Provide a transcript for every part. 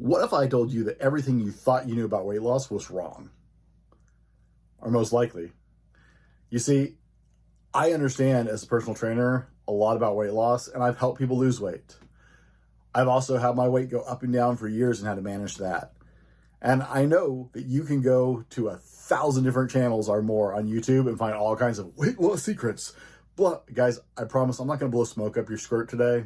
What if I told you that everything you thought you knew about weight loss was wrong? Or most likely. You see, I understand as a personal trainer a lot about weight loss, and I've helped people lose weight. I've also had my weight go up and down for years and had to manage that. And I know that you can go to 1,000 different channels or more on YouTube and find all kinds of weight loss secrets. Blah. Guys, I promise I'm not going to blow smoke up your skirt today.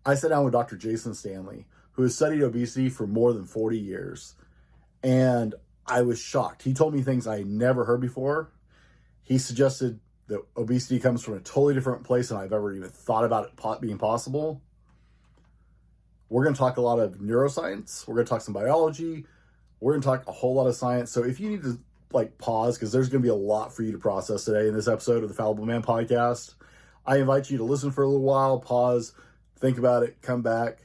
I sat down with Dr. Jason Stanley, who has studied obesity for more than 40 years. And I was shocked. He told me things I never heard before. He suggested that obesity comes from a totally different place than I've ever even thought about it being possible. We're going to talk a lot of neuroscience. We're going to talk some biology. We're going to talk a whole lot of science. So if you need to pause, because there's going to be a lot for you to process today in this episode of the Fallible Man podcast, I invite you to listen for a little while, pause, think about it, come back,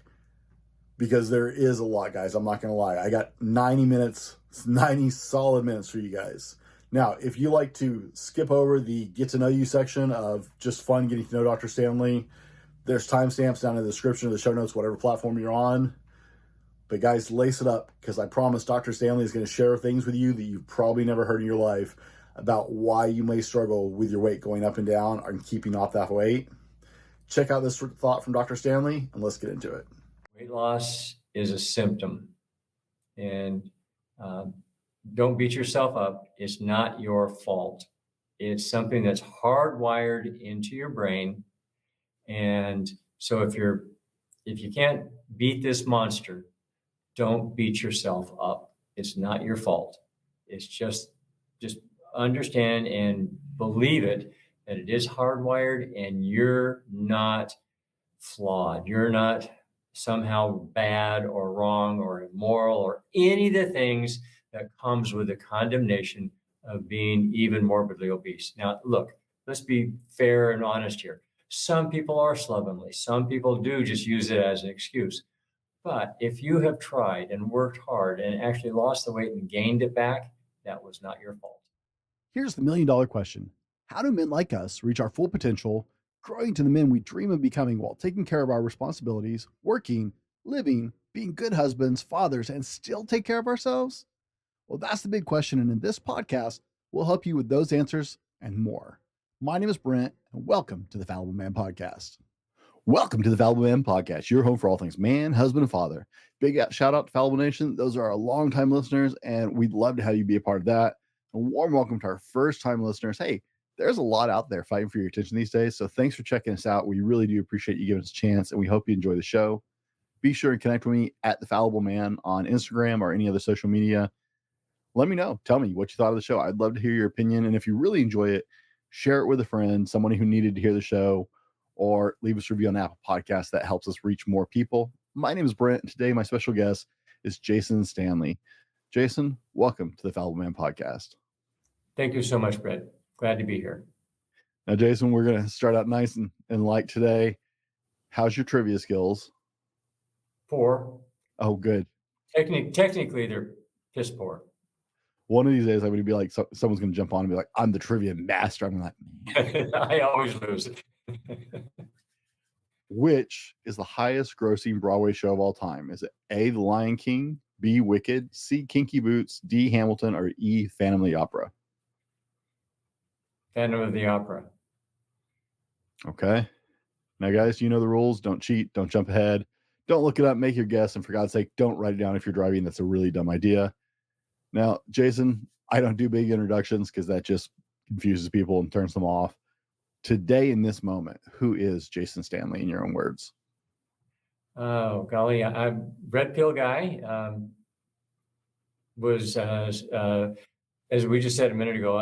because there is a lot, guys. I'm not going to lie. I got 90 solid minutes for you guys. Now, if you like to skip over the get to know you section of just fun getting to know Dr. Stanley, there's timestamps down in the description of the show notes, whatever platform you're on. But guys, lace it up, because I promise Dr. Stanley is going to share things with you that you've probably never heard in your life about why you may struggle with your weight going up and down and keeping off that weight. Check out this thought from Dr. Stanley, and let's get into it. Weight loss is a symptom, and don't beat yourself up. It's not your fault. It's something that's hardwired into your brain. And so if you can't beat this monster, don't beat yourself up. It's not your fault. It's just understand and believe it, that it is hardwired, and you're not flawed. You're not somehow bad or wrong or immoral or any of the things that comes with the condemnation of being even morbidly obese. Now, look, let's be fair and honest here. Some people are slovenly. Some people do just use it as an excuse. But if you have tried and worked hard and actually lost the weight and gained it back, that was not your fault. Here's the million-dollar question. How do men like us reach our full potential, growing to the men we dream of becoming while taking care of our responsibilities, working, living, being good husbands, fathers, and still take care of ourselves? Well, that's the big question, and in this podcast, we'll help you with those answers and more. My name is Brent, and welcome to the Fallible Man Podcast. Welcome to the Fallible Man Podcast, your home for all things man, husband, and father. Big shout out to Fallible Nation. Those are our longtime listeners, and we'd love to have you be a part of that. A warm welcome to our first-time listeners. Hey, there's a lot out there fighting for your attention these days, so thanks for checking us out. We really do appreciate you giving us a chance, and we hope you enjoy the show. Be sure and connect with me at the Fallible Man on Instagram or any other social media. Let me know. Tell me what you thought of the show. I'd love to hear your opinion, and if you really enjoy it, share it with a friend, someone who needed to hear the show, or leave us a review on Apple Podcasts. That helps us reach more people. My name is Brent, and today my special guest is Jason Stanley. Jason, welcome to the Fallible Man Podcast. Thank you so much, Brent. Glad to be here. Now, Jason, we're going to start out nice and light today. How's your trivia skills? Poor. Oh, good. Technically, they're piss poor. One of these days, I'm going to be like, someone's going to jump on and be like, I'm the trivia master. I'm like, I always lose. Which is the highest grossing Broadway show of all time? Is it A, The Lion King, B, Wicked, C, Kinky Boots, D, Hamilton, or E, Phantom of the Opera? Phantom of the Opera. Okay. Now, guys, you know the rules. Don't cheat. Don't jump ahead. Don't look it up. Make your guess. And for God's sake, don't write it down if you're driving. That's a really dumb idea. Now, Jason, I don't do big introductions because that just confuses people and turns them off. Today, in this moment, who is Jason Stanley in your own words? Oh, golly. I'm red pill guy. As we just said a minute ago,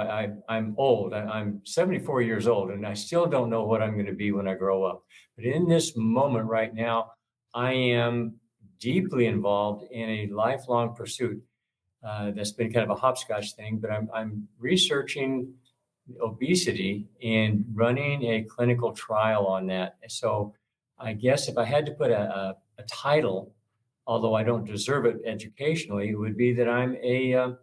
I'm old. I'm 74 years old, and I still don't know what I'm going to be when I grow up. But in this moment right now, I am deeply involved in a lifelong pursuit that's been kind of a hopscotch thing, but I'm researching obesity and running a clinical trial on that. So I guess if I had to put a title, although I don't deserve it educationally, it would be that I'm a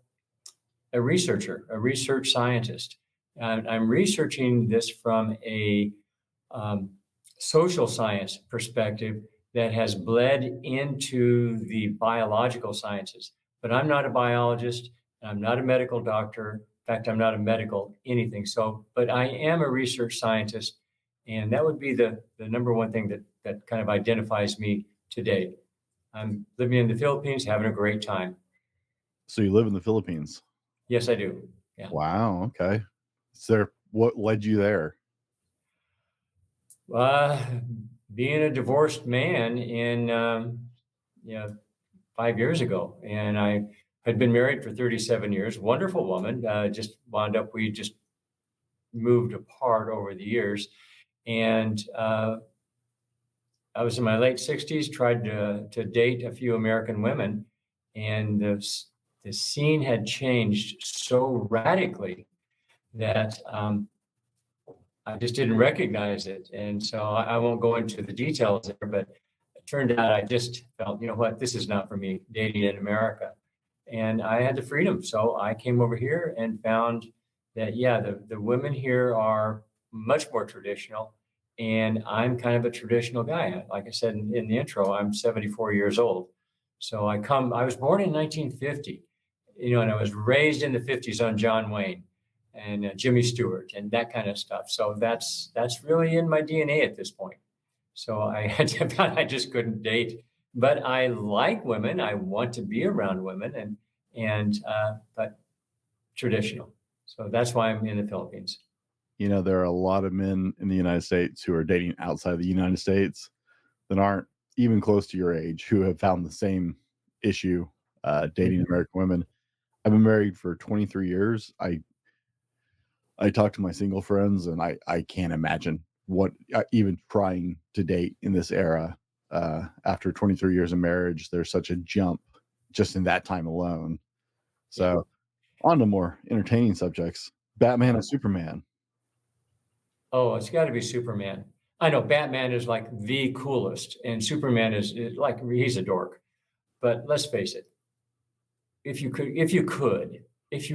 researcher, a research scientist. I'm researching this from a social science perspective that has bled into the biological sciences. But I'm not a biologist, and I'm not a medical doctor. In fact, I'm not a medical anything. So, but I am a research scientist, and that would be the number one thing that kind of identifies me today. I'm living in the Philippines, having a great time. So you live in the Philippines? Yes, I do. Yeah. Wow. Okay. So what led you there? Being a divorced man in 5 years ago, and I had been married for 37 years. Wonderful woman. We just moved apart over the years, and I was in my late 60s. Tried to date a few American women, and the scene had changed so radically that I just didn't recognize it. And so I won't go into the details there, but it turned out I just felt, you know what, this is not for me, dating in America. And I had the freedom. So I came over here and found that, yeah, the women here are much more traditional. And I'm kind of a traditional guy. Like I said in the intro, I'm 74 years old. So I was born in 1950, and I was raised in the 50s on John Wayne and Jimmy Stewart and that kind of stuff. So that's really in my DNA at this point. So I just couldn't date, but I like women. I want to be around women, but traditional. So that's why I'm in the Philippines. There are a lot of men in the United States who are dating outside the United States that aren't even close to your age, who have found the same issue dating American women. I've been married for 23 years. I talk to my single friends, and I can't imagine what even trying to date in this era. After 23 years of marriage, there's such a jump just in that time alone. So on to more entertaining subjects. Batman and Superman. Oh, it's got to be Superman. I know Batman is like the coolest, and Superman is like, he's a dork. But let's face it, if you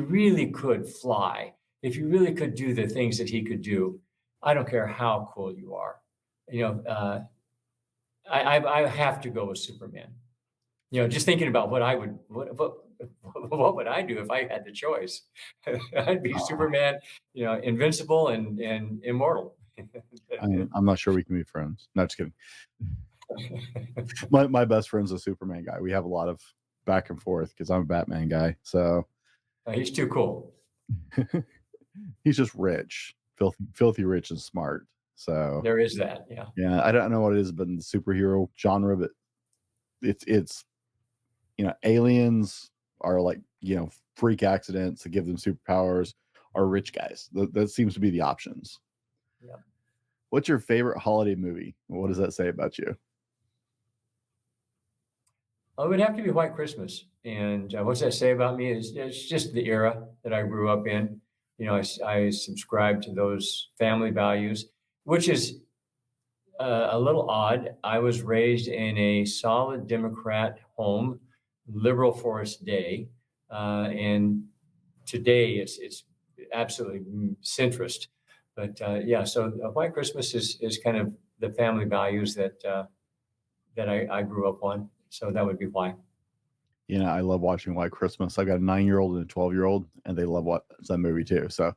really could fly, if you really could do the things that he could do, I don't care how cool you are. I have to go with Superman. Just thinking about what would I do if I had the choice? I'd be Superman, invincible and immortal. I'm not sure we can be friends. No, just kidding. My best friend's a Superman guy. We have a lot of back and forth because I'm a Batman guy. So he's too cool. He's just rich, filthy rich and smart. So there is that. Yeah. Yeah. I don't know what it is, but in the superhero genre, but it's aliens are like, freak accidents that give them superpowers, are rich guys. That seems to be the options. Yeah. What's your favorite holiday movie? What does that say about you? Oh, it would have to be White Christmas. And what's that say about me is it's just the era that I grew up in. I subscribe to those family values, which is a little odd. I was raised in a solid Democrat home, liberal Forest Day, and today it's absolutely centrist. But so White Christmas is kind of the family values that I grew up on. So that would be why. I love watching White Christmas. I've got a 9-year-old and a 12-year-old, and they love that movie too. So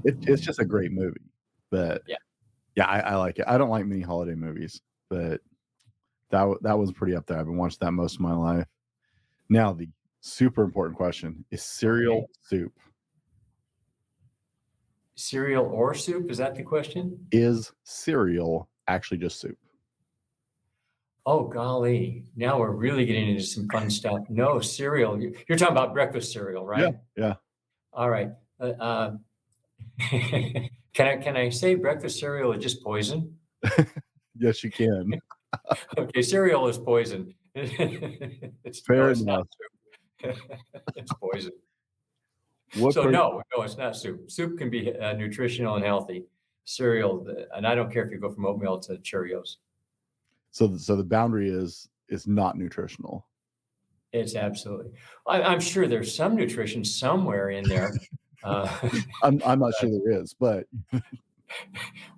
it's just a great movie. But I like it. I don't like many holiday movies, but that was pretty up there. I've been watching that most of my life. Now, the super important question is cereal soup. Cereal or soup? Is that the question? Is cereal actually just soup? Oh, golly. Now we're really getting into some fun stuff. No, cereal. You're talking about breakfast cereal, right? Yeah. All right. Can I say breakfast cereal is just poison? Yes, you can. Okay, cereal is poison. It's Fair it's enough. Not soup. It's poison. No, it's not soup. Soup can be nutritional and healthy. Cereal, and I don't care if you go from oatmeal to Cheerios. So the boundary is not nutritional. It's absolutely. I'm sure there's some nutrition somewhere in there. I'm not sure there is, but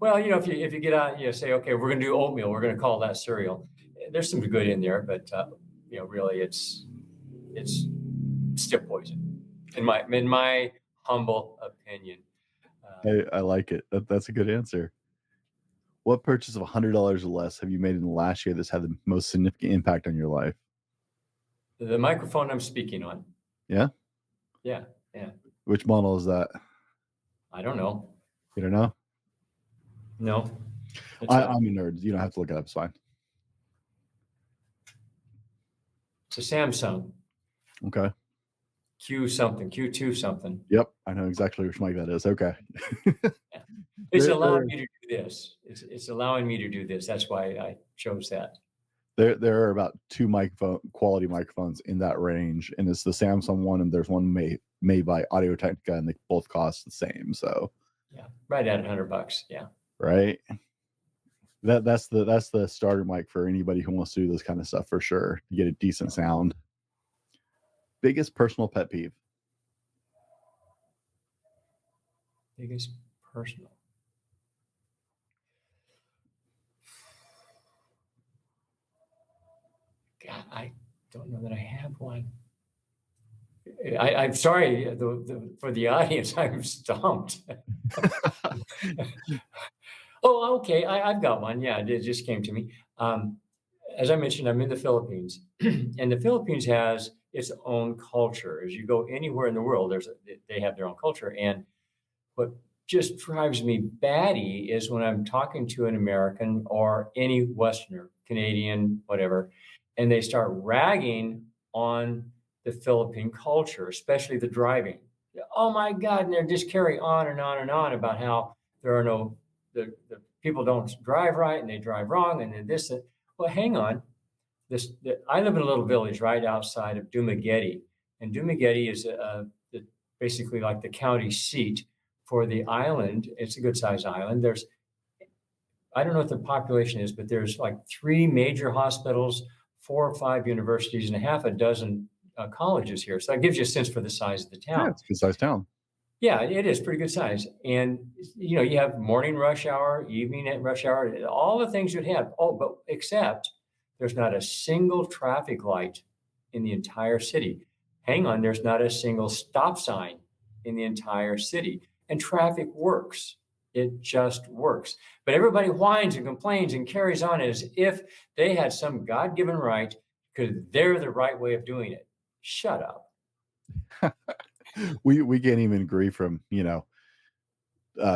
well, if you get out, say, okay, we're going to do oatmeal, we're going to call that cereal. there's some good in there, but really it's still poison in my humble opinion. I like it. That's a good answer. What purchase of $100 or less have you made in the last year that's had the most significant impact on your life? The microphone I'm speaking on. Yeah. Yeah. Which model is that? I don't know. You don't know? No. I'm a nerd. You don't have to look it up. It's fine. It's a Samsung. Okay. Q2 something. Yep. I know exactly which mic that is. Okay. It's allowing me to do this. It's allowing me to do this. That's why I chose that. There are about two quality microphones in that range, and it's the Samsung one, and there's one made by Audio-Technica, and they both cost the same. So yeah, right at $100. Yeah. Right. That's the starter mic for anybody who wants to do this kind of stuff for sure, to get a decent sound. Biggest personal pet peeve. Biggest personal. God, I don't know that I have one. I'm sorry for the audience. I'm stumped. Oh, okay. I've got one. Yeah, it just came to me. As I mentioned, I'm in the Philippines, and the Philippines has its own culture. As you go anywhere in the world, they have their own culture. And what just drives me batty is when I'm talking to an American or any Westerner, Canadian, whatever, and they start ragging on the Philippine culture, especially the driving. Oh my God. And they're just carrying on and on and on about how there are the people don't drive right and they drive wrong. And then this, well, hang on. I live in a little village right outside of Dumaguete, and Dumaguete is basically like the county seat for the island. It's a good sized island. I don't know what the population is, but there's like 3 major hospitals, 4 or 5 universities, and a half a dozen colleges here. So that gives you a sense for the size of the town. Yeah, it's a good sized town. Yeah, it is pretty good size. And, you have morning rush hour, evening at rush hour, all the things you'd have. Oh, but except there's not a single traffic light in the entire city. Hang on, there's not a single stop sign in the entire city. And traffic works. It just works. But everybody whines and complains and carries on as if they had some God-given right because they're the right way of doing it. Shut up. We can't even agree from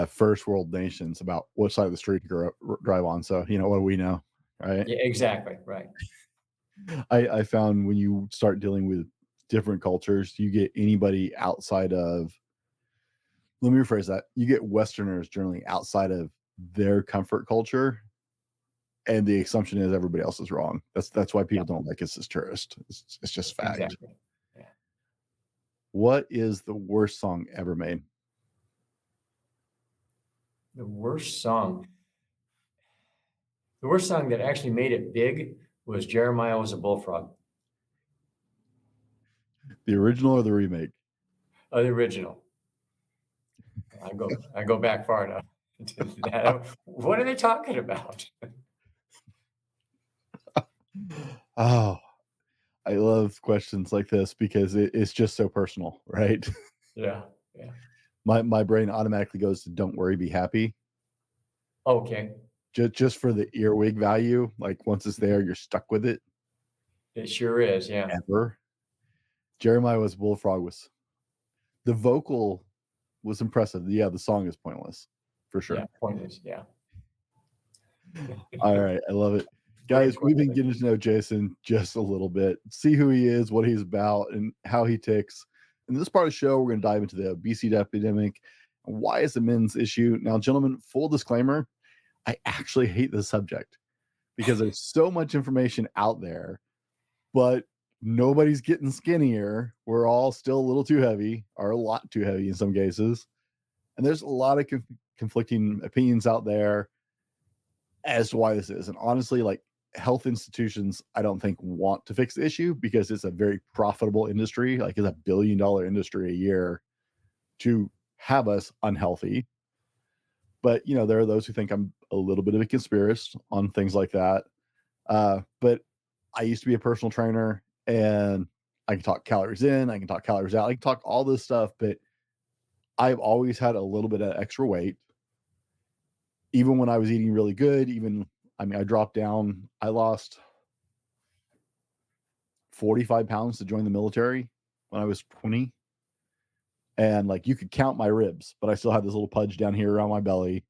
first world nations about what side of the street to drive on. So what do we know, right? Yeah, exactly. Right. I found when you start dealing with different cultures, you get anybody outside of, let me rephrase that, you get Westerners generally outside of their comfort culture, and the assumption is everybody else is wrong. That's why people don't like us as tourists. It's just fact. Exactly. Yeah. What is the worst song ever made? The worst song that actually made it big was Jeremiah Was a Bullfrog. The original or the remake? The original. I go back far enough to that. What are they talking about? Oh, I love questions like this because it's just so personal, right? Yeah. My brain automatically goes to "Don't worry, be happy." Okay. Just for the earwig value, like once it's there, you're stuck with it. It sure is. Yeah. Ever. Jeremiah Was Bullfrog the vocal was impressive. Yeah, the song is pointless for sure. Yeah. Pointless. Yeah. All right, I love it. Guys, we've been getting to know Jason just a little bit, see who he is, what he's about, and how he ticks. In this part of the show, we're going to dive into the obesity epidemic and why it's a men's issue. Now, gentlemen, full disclaimer, I actually hate this subject because there's so much information out there, but nobody's getting skinnier. We're all still a little too heavy, or a lot too heavy in some cases. And there's a lot of conflicting opinions out there as to why this is. And honestly, like, health institutions, I don't think want to fix the issue because it's a very profitable industry. Like, it's $1 billion industry a year to have us unhealthy. But there are those who think I'm a little bit of a conspiracist on things like that. But I used to be a personal trainer, and I can talk calories in, I can talk calories out, I can talk all this stuff, but I've always had a little bit of extra weight. Even when I was eating really good, I dropped down, I lost 45 pounds to join the military when I was 20. And like you could count my ribs, but I still had this little pudge down here around my belly.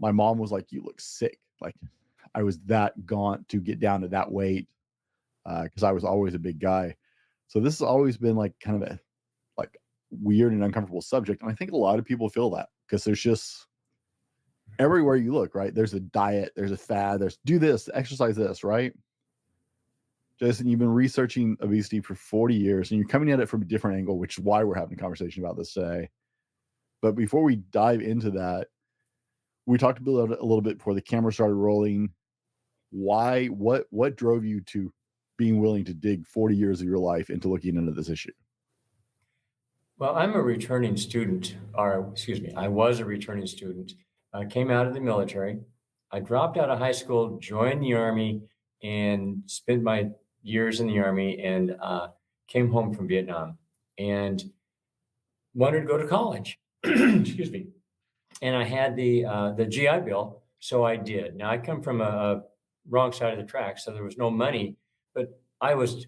My mom was like, "You look sick." Like I was that gaunt to get down to that weight because I was always a big guy. So this has always been like kind of a like weird and uncomfortable subject. And I think a lot of people feel that because there's just everywhere you look, right? There's a diet, there's a fad, there's do this, exercise this, right? Jason, you've been researching obesity for 40 years and you're coming at it from a different angle, which is why we're having a conversation about this today. But before we dive into that, we talked a little bit before the camera started rolling. What drove you to being willing to dig 40 years of your life into looking into this issue? Well, I'm a returning student, or excuse me, I was a returning student. I came out of the military. I dropped out of high school, joined the Army, and spent my years in the Army and came home from Vietnam and wanted to go to college. Excuse me. And I had the GI Bill, so I did. Now I come from a wrong side of the track, so there was no money, but I was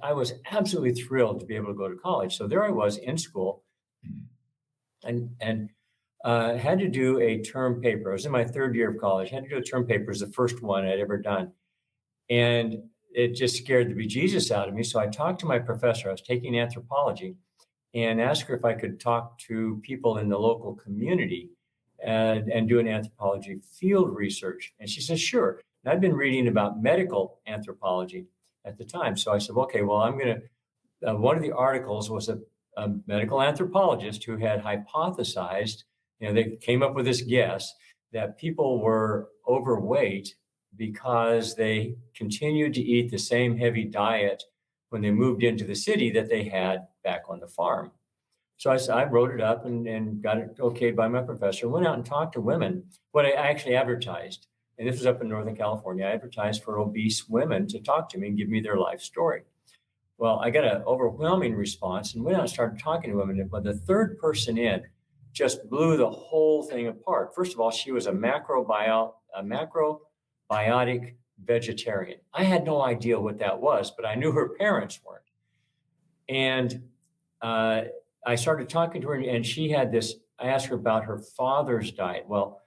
absolutely thrilled to be able to go to college. So there I was in school, and had to do a term paper. I was in my third year of college. Had to do a term paper. It was the first one I'd ever done, and it just scared the bejesus out of me. So I talked to my professor. I was taking anthropology, and asked her if I could talk to people in the local community and do an anthropology field research. And she said, sure. And I'd been reading about medical anthropology at the time. So I said, okay, well, I'm going to, one of the articles was a medical anthropologist who had hypothesized, they came up with this guess that people were overweight because they continued to eat the same heavy diet when they moved into the city that they had back on the farm. So I wrote it up and got it okayed by my professor, went out and talked to women. What I actually advertised, and this was up in Northern California, I advertised for obese women to talk to me and give me their life story. Well, I got an overwhelming response and went out and started talking to women. But the third person in just blew the whole thing apart. First of all, she was a macrobiotic vegetarian. I had no idea what that was, but I knew her parents weren't. And I started talking to her, and she had this. I asked her about her father's diet. Well,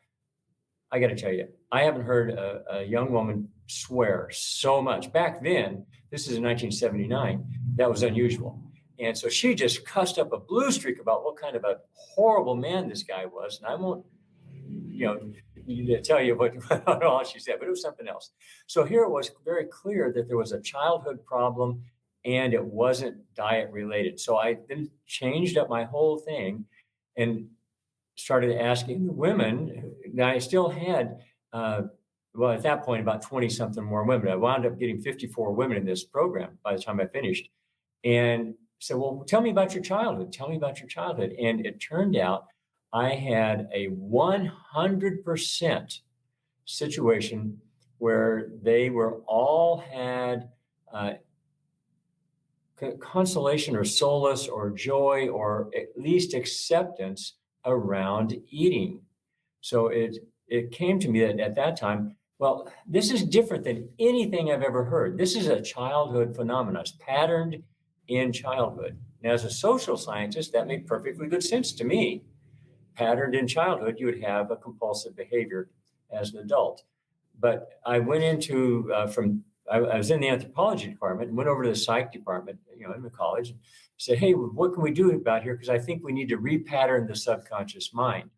I got to tell you, I haven't heard a young woman swear so much. Back then, this is in 1979, that was unusual. And so she just cussed up a blue streak about what kind of a horrible man this guy was. And I won't, tell you what all she said, but it was something else. So here it was very clear that there was a childhood problem and it wasn't diet related. So I then changed up my whole thing and started asking the women. Now I still had, at that point, about 20 something more women. I wound up getting 54 women in this program by the time I finished. And said, well, tell me about your childhood. Tell me about your childhood. And it turned out I had a 100% situation where they were all had consolation or solace or joy or at least acceptance around eating. So it came to me that at that time, well, this is different than anything I've ever heard. This is a childhood phenomenon. It's patterned in childhood. Now, as a social scientist, that made perfectly good sense to me. Patterned in childhood, you would have a compulsive behavior as an adult. But I went into I was in the anthropology department and went over to the psych department, in the college, and said, hey, what can we do about here? Because I think we need to repattern the subconscious mind.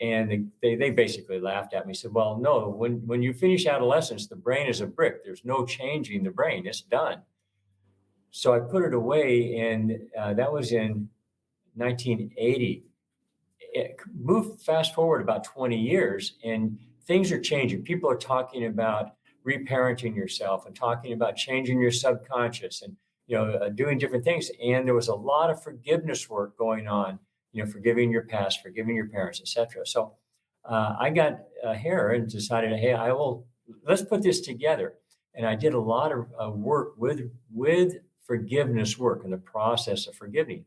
And they basically laughed at me, said, well, no, when you finish adolescence, the brain is a brick. There's no changing the brain. It's done. So I put it away, and that was in 1980. Move fast forward about 20 years, and things are changing. People are talking about reparenting yourself and talking about changing your subconscious and doing different things. And there was a lot of forgiveness work going on, forgiving your past, forgiving your parents, etc. So I got hair and decided, hey, let's put this together. And I did a lot of work with forgiveness work and the process of forgiving.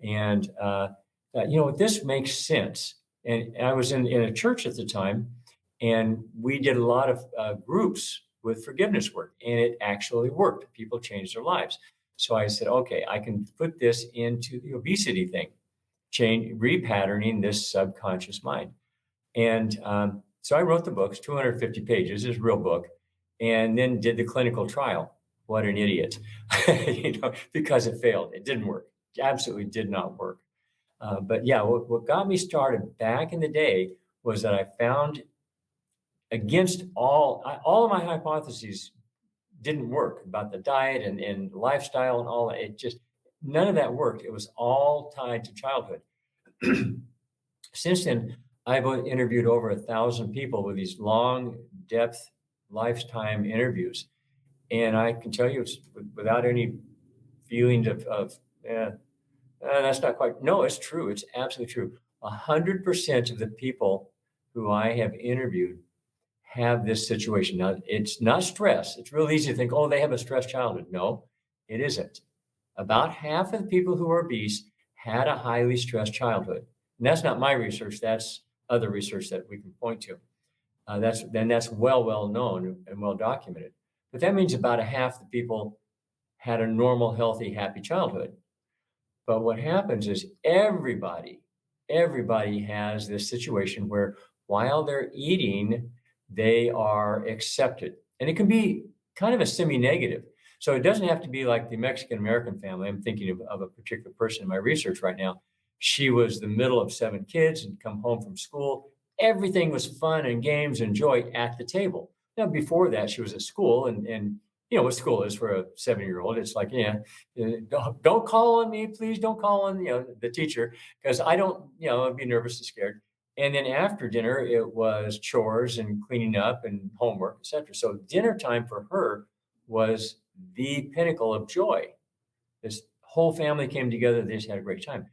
And, this makes sense. And I was in a church at the time, and we did a lot of groups with forgiveness work, and it actually worked. People changed their lives. So I said, okay, I can put this into the obesity thing, repatterning this subconscious mind. And so I wrote the books, 250 pages, it's a real book, and then did the clinical trial. What an idiot, because it failed. It didn't work. It absolutely did not work. But yeah, what got me started back in the day was that I found against all of my hypotheses didn't work about the diet and lifestyle and all that. It just, none of that worked. It was all tied to childhood. Since then, I've interviewed over 1,000 people with these long depth lifetime interviews. And I can tell you without any feelings of that's not quite, no, it's true. It's absolutely true. 100% of the people who I have interviewed have this situation. Now, it's not stress. It's real easy to think, oh, they have a stressed childhood. No, it isn't. About half of the people who are obese had a highly stressed childhood. And that's not my research. That's other research that we can point to. That's well known and well documented. But that means about a half the people had a normal, healthy, happy childhood. But what happens is everybody has this situation where while they're eating, they are accepted. And it can be kind of a semi-negative. So it doesn't have to be like the Mexican-American family. I'm thinking of a particular person in my research right now. She was the middle of 7 kids and come home from school. Everything was fun and games and joy at the table. Now, before that, she was at school and what school is for a 7-year-old. It's like, don't call on me, please. Don't call on, the teacher, because I don't, I'd be nervous and scared. And then after dinner, it was chores and cleaning up and homework, etc. So dinner time for her was the pinnacle of joy. This whole family came together. They just had a great time.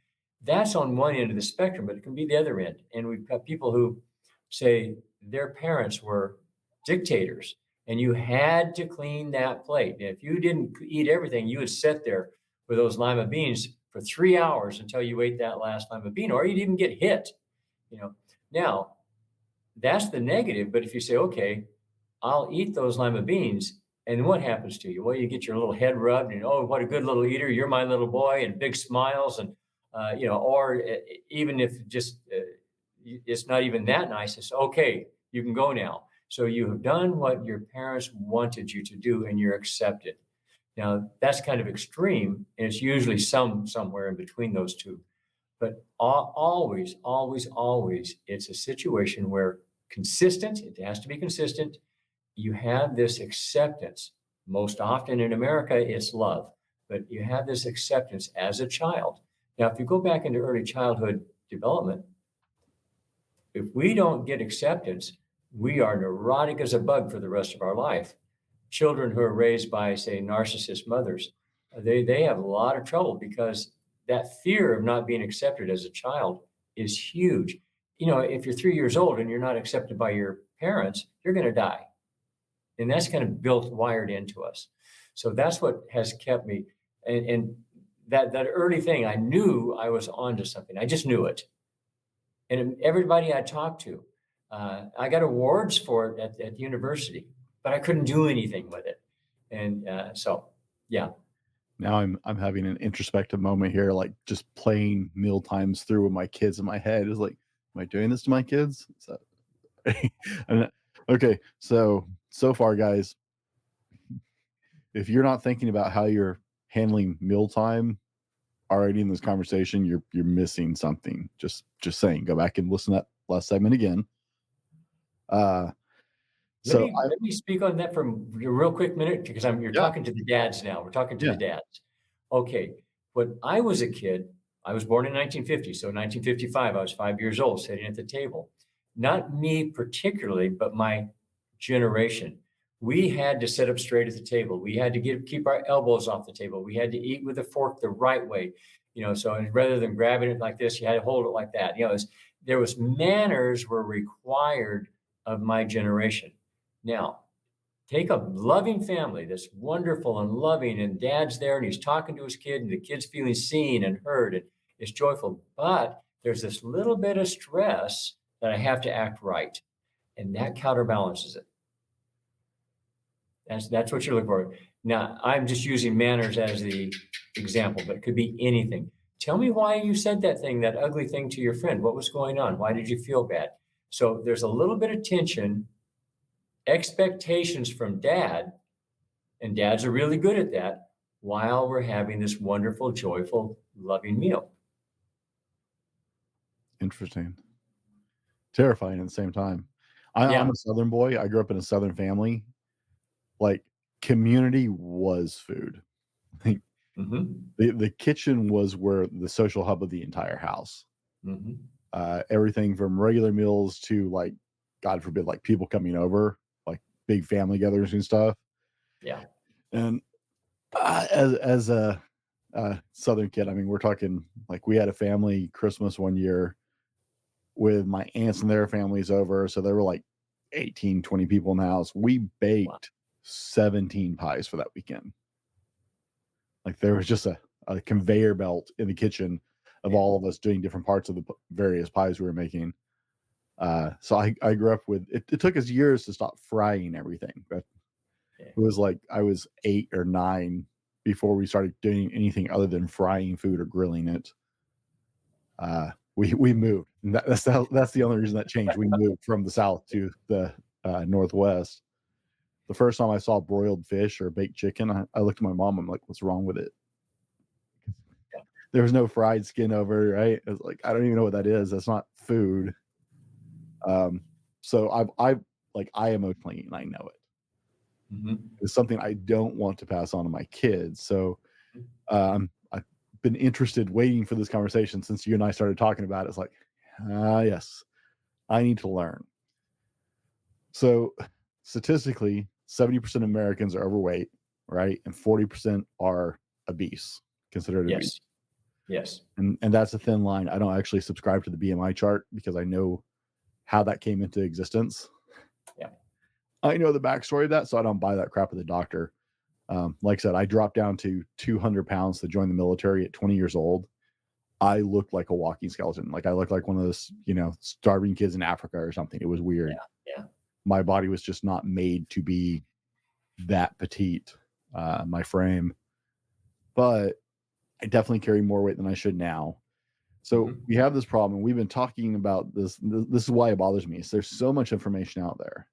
That's on one end of the spectrum, but it can be the other end. And we've got people who say their parents were dictators and you had to clean that plate. And if you didn't eat everything, you would sit there with those lima beans for 3 hours until you ate that last lima bean, or you'd even get hit. Now that's the negative. But if you say, okay, I'll eat those lima beans, and what happens to you? Well, you get your little head rubbed and, oh, what a good little eater. You're my little boy, and big smiles. And, or even if it's not even that nice, it's okay, you can go now. So you have done what your parents wanted you to do and you're accepted. Now that's kind of extreme, and it's usually somewhere in between those two. But always, it's a situation where it has to be consistent. You have this acceptance. Most often in America, it's love, but you have this acceptance as a child. Now, if you go back into early childhood development, if we don't get acceptance, we are neurotic as a bug for the rest of our life. Children who are raised by, say, narcissist mothers, they have a lot of trouble because that fear of not being accepted as a child is huge. If you're 3 years old and you're not accepted by your parents, you're going to die. And that's kind of wired into us. So that's what has kept me. And that early thing, I knew I was onto something. I just knew it. And everybody I talked to, I got awards for it at the university, but I couldn't do anything with it. And yeah. Now I'm having an introspective moment here, like just playing meal times through with my kids in my head. Is like, am I doing this to my kids? Okay, so far, guys, if you're not thinking about how you're handling mealtime already in this conversation, you're missing something. Just saying. Go back and listen to that last segment again. Let me speak on that for a real quick minute, because you're talking to the dads now. We're talking to the dads. Okay, when I was a kid, I was born in 1950. So 1955, I was 5 years old, sitting at the table. Not me particularly, but my generation. We had to sit up straight at the table. We had to keep our elbows off the table. We had to eat with a fork the right way. So rather than grabbing it like this, you had to hold it like that. There was manners were required of my generation. Now, take a loving family that's wonderful and loving, and dad's there and he's talking to his kid and the kid's feeling seen and heard and is joyful. But there's this little bit of stress that I have to act right. And that counterbalances it. That's what you're looking for. Now, I'm just using manners as the example, but it could be anything. Tell me why you said that thing, that ugly thing to your friend. What was going on? Why did you feel bad? So there's a little bit of tension, expectations from dad, and dads are really good at that, while we're having this wonderful, joyful, loving meal. Interesting. Terrifying at the same time. I'm a Southern boy. I grew up in a Southern family. Like, community was food. Like, the kitchen was where the social hub of the entire house. Everything from regular meals to, like, God forbid, like people coming over, like big family gatherings and stuff. Yeah. And as a Southern kid, I mean, we're talking like we had a family Christmas one year with my aunts and their families over. So there were like 18, 20 people in the house. We baked 17 pies for that weekend. Like, there was just a conveyor belt in the kitchen of all of us doing different parts of the various pies we were making. So I grew up with it. It took us years to stop frying everything, but it was like I was 8 or 9 before we started doing anything other than frying food or grilling it. We moved. And that's the only reason that changed. We moved from the South to the Northwest. The first time I saw broiled fish or baked chicken, I looked at my mom. I'm like, "What's wrong with it?" There was no fried skin over it, right? I was like, I don't even know what that is. That's not food. So I emotionally eat and I know it. It's something I don't want to pass on to my kids. So I've been interested, waiting for this conversation since you and I started talking about it. It's like, yes, I need to learn. So statistically, 70% of Americans are overweight, right? And 40% are obese, considered obese. Yes. And that's a thin line. I don't actually subscribe to the BMI chart because I know how that came into existence. Yeah. I know the backstory of that, so I don't buy that crap of the doctor. Like I said, I dropped down to 200 pounds to join the military at 20 years old. I looked like a walking skeleton. Like, I looked like one of those, starving kids in Africa or something. It was weird. Yeah. My body was just not made to be that petite, my frame. But I definitely carry more weight than I should now. So we have this problem. We've been talking about this. This is why it bothers me. Is there's so much information out there.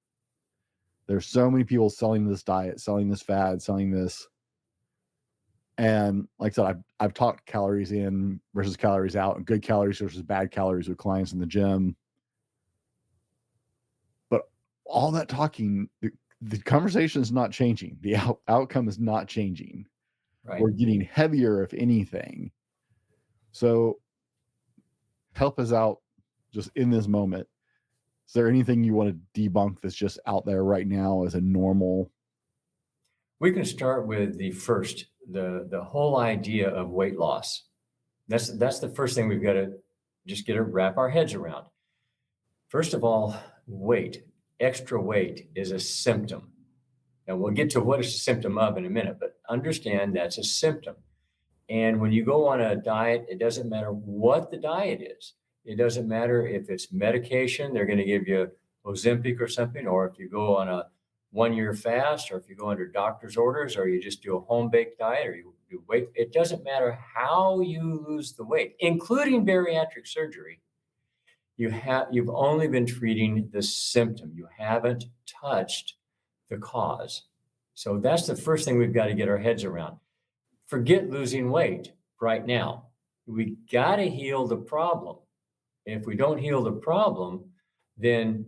There's so many people selling this diet, selling this fad, selling this. And like I said, I've talked calories in versus calories out, and good calories versus bad calories with clients in the gym. But all that talking, the conversation is not changing. The outcome is not changing. Right. We're getting heavier, if anything. So help us out just in this moment. Is there anything you want to debunk that's just out there right now as a normal? We can start with the whole idea of weight loss. That's the first thing we've got to just get to wrap our heads around. First of all, extra weight is a symptom. Now, we'll get to what is a symptom of in a minute, but understand that's a symptom. And when you go on a diet, it doesn't matter what the diet is. It doesn't matter if it's medication, they're going to give you Ozempic or something, or if you go on a 1-year fast, or if you go under doctor's orders, or you just do a home-baked diet, or you do weight. It doesn't matter how you lose the weight, including bariatric surgery. You've only been treating the symptom. You haven't touched the cause. So that's the first thing we've got to get our heads around. Forget losing weight right now. We got to heal the problem. And if we don't heal the problem, then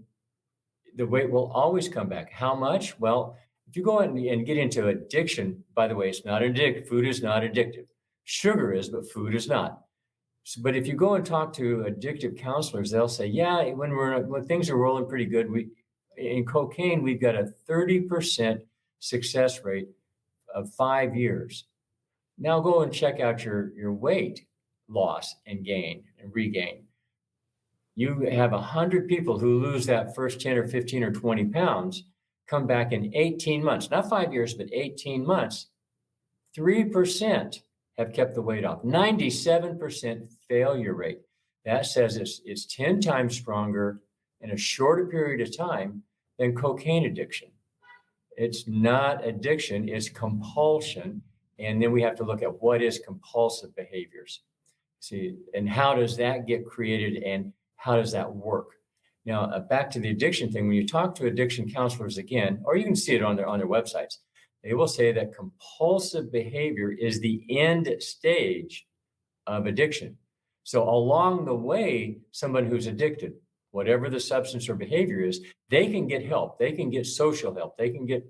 the weight will always come back. How much? Well, if you go in and get into addiction, by the way, it's not addictive. Food is not addictive. Sugar is, but food is not. So, but if you go and talk to addictive counselors, they'll say, yeah, when things are rolling pretty good, in cocaine, we've got a 30% success rate of 5 years. Now go and check out your weight loss and gain and regain. You have 100 people who lose that first 10 or 15 or 20 pounds. come back in 18 months, not 5 years, but 18 months, 3% have kept the weight off, 97% failure rate. That says it's 10 times stronger in a shorter period of time than cocaine addiction. It's not addiction, it's compulsion. And then we have to look at what is compulsive behaviors. See, and how does that get created and how does that work? Now, back to the addiction thing, when you talk to addiction counselors again, or you can see it on their websites, they will say that compulsive behavior is the end stage of addiction. So along the way, someone who's addicted, whatever the substance or behavior is, they can get help. They can get social help. They can get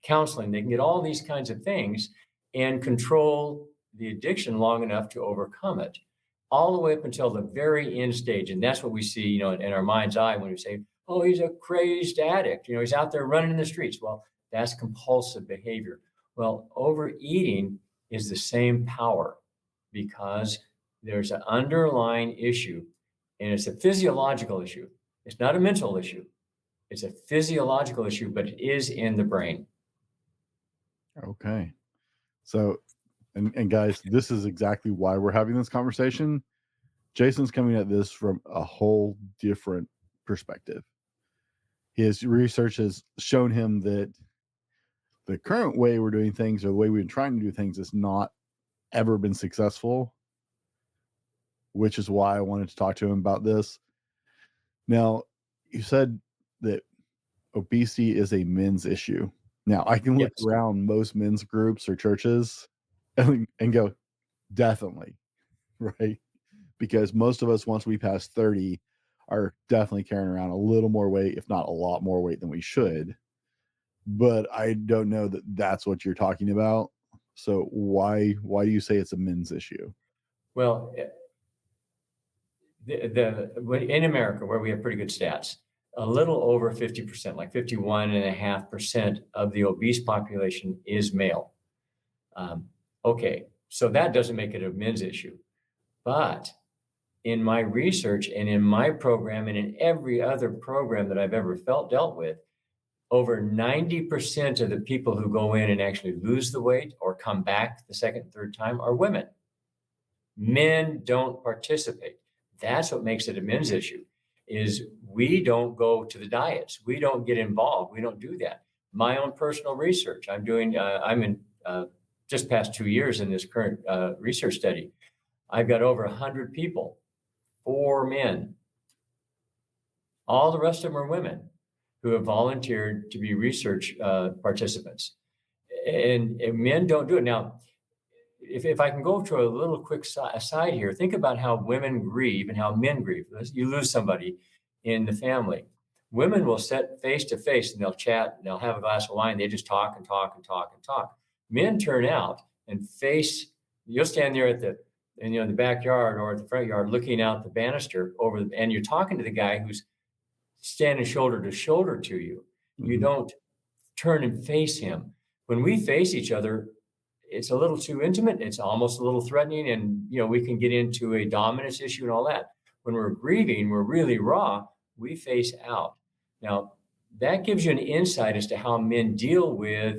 counseling. They can get all these kinds of things and control the addiction long enough to overcome it, all the way up until the very end stage. And that's what we see, in our mind's eye when we say, oh, he's a crazed addict. He's out there running in the streets. Well, that's compulsive behavior. Well, overeating is the same power because there's an underlying issue, and it's a physiological issue. It's not a mental issue. It's a physiological issue, but it is in the brain. Okay. So, and guys, this is exactly why we're having this conversation. Jason's coming at this from a whole different perspective. His research has shown him that the current way we're doing things, or the way we've been trying to do things, has not ever been successful, which is why I wanted to talk to him about this. Now, you said that obesity is a men's issue. Now, I can look Yes. around most men's groups or churches and go, definitely, right? Because most of us, once we pass 30, are definitely carrying around a little more weight, if not a lot more weight than we should. But I don't know that that's what you're talking about. So why do you say it's a men's issue? Well, in America, where we have pretty good stats, a little over 50%, like 51.5% of the obese population is male. Okay, so that doesn't make it a men's issue. But in my research and in my program and in every other program that I've ever dealt with, over 90% of the people who go in and actually lose the weight or come back the second, third time are women. Men don't participate. That's what makes it a men's issue, is we don't go to the diets. We don't get involved. We don't do that. My own personal research, I'm in just past 2 years in this current research study. I've got over 100 people, 4 men. All the rest of them are women who have volunteered to be research participants. And men don't do it. Now, if I can go to a little quick aside here, think about how women grieve and how men grieve. You lose somebody in the family. Women will sit face to face and they'll chat and they'll have a glass of wine. They just talk and talk and talk and talk. Men turn out and face, you'll stand there in the backyard or at the front yard looking out the banister and you're talking to the guy who's standing shoulder to shoulder to you. Mm-hmm. You don't turn and face him. When we face each other, it's a little too intimate. It's almost a little threatening. And, we can get into a dominance issue and all that. When we're grieving, we're really raw. We face out. Now, that gives you an insight as to how men deal with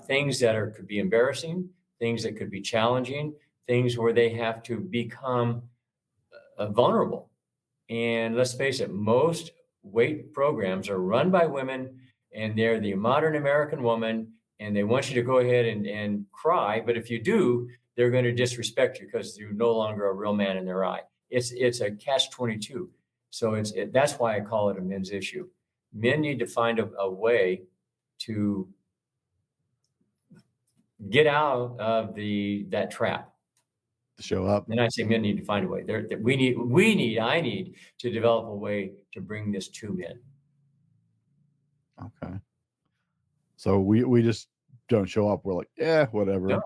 things that could be embarrassing, things that could be challenging, things where they have to become vulnerable. And let's face it, most weight programs are run by women, and they're the modern American woman, and they want you to go ahead and cry. But if you do, they're going to disrespect you because you're no longer a real man in their eye. It's a catch-22. So that's why I call it a men's issue. Men need to find a way to get out of that trap. To show up. And I say men need to find a way. I need to develop a way to bring this to men. Okay. So we just don't show up. We're like, yeah, whatever. No.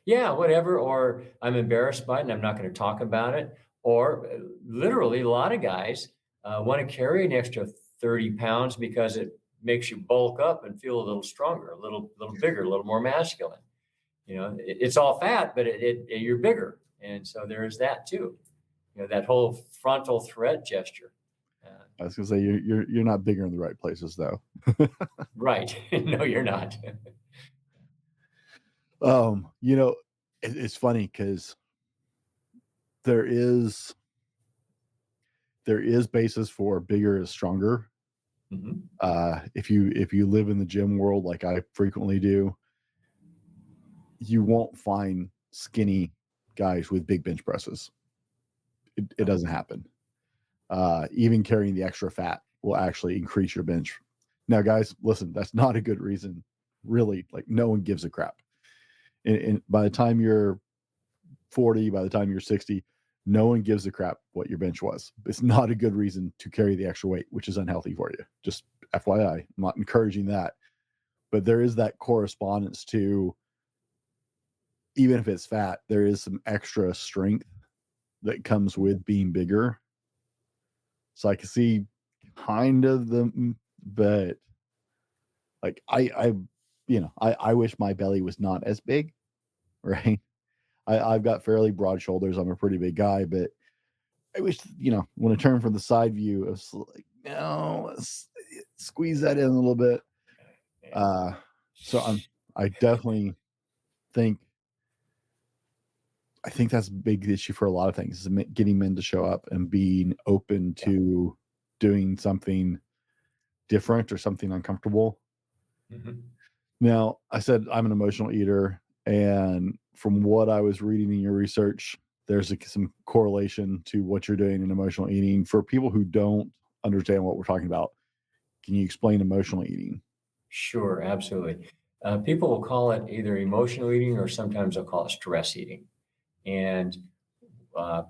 Yeah, whatever. Or I'm embarrassed by it and I'm not going to talk about it. Or literally, a lot of guys want to carry an extra 30 pounds because it makes you bulk up and feel a little stronger, a little bigger, a little more masculine. It's all fat, but you're bigger. And so there is that too. That whole frontal threat gesture. I was gonna say you're not bigger in the right places though. Right. No, you're not. You know, it's funny because there is basis for bigger is stronger. Mhm. If you live in the gym world like I frequently do, you won't find skinny guys with big bench presses. It doesn't happen. Even carrying the extra fat will actually increase your bench. Now, guys, listen, that's not a good reason. Really, like no one gives a crap. And by the time you're 40, by the time you're 60, no one gives a crap what your bench was. It's not a good reason to carry the extra weight, which is unhealthy for you. Just FYI, I'm not encouraging that. But there is that correspondence to, even if it's fat, there is some extra strength that comes with being bigger. So I can see kind of but like I I wish my belly was not as big, right? I've got fairly broad shoulders. I'm a pretty big guy, but I wish, when I turn from the side view, I was like, no, let's squeeze that in a little bit. So I definitely think, that's a big issue for a lot of things, is getting men to show up and being open to doing something different or something uncomfortable. Mhm. Now, I said I'm an emotional eater, and from what I was reading in your research, there's some correlation to what you're doing in emotional eating. For people who don't understand what we're talking about, can you explain emotional eating? Sure, absolutely. People will call it either emotional eating or sometimes they'll call it stress eating. And uh,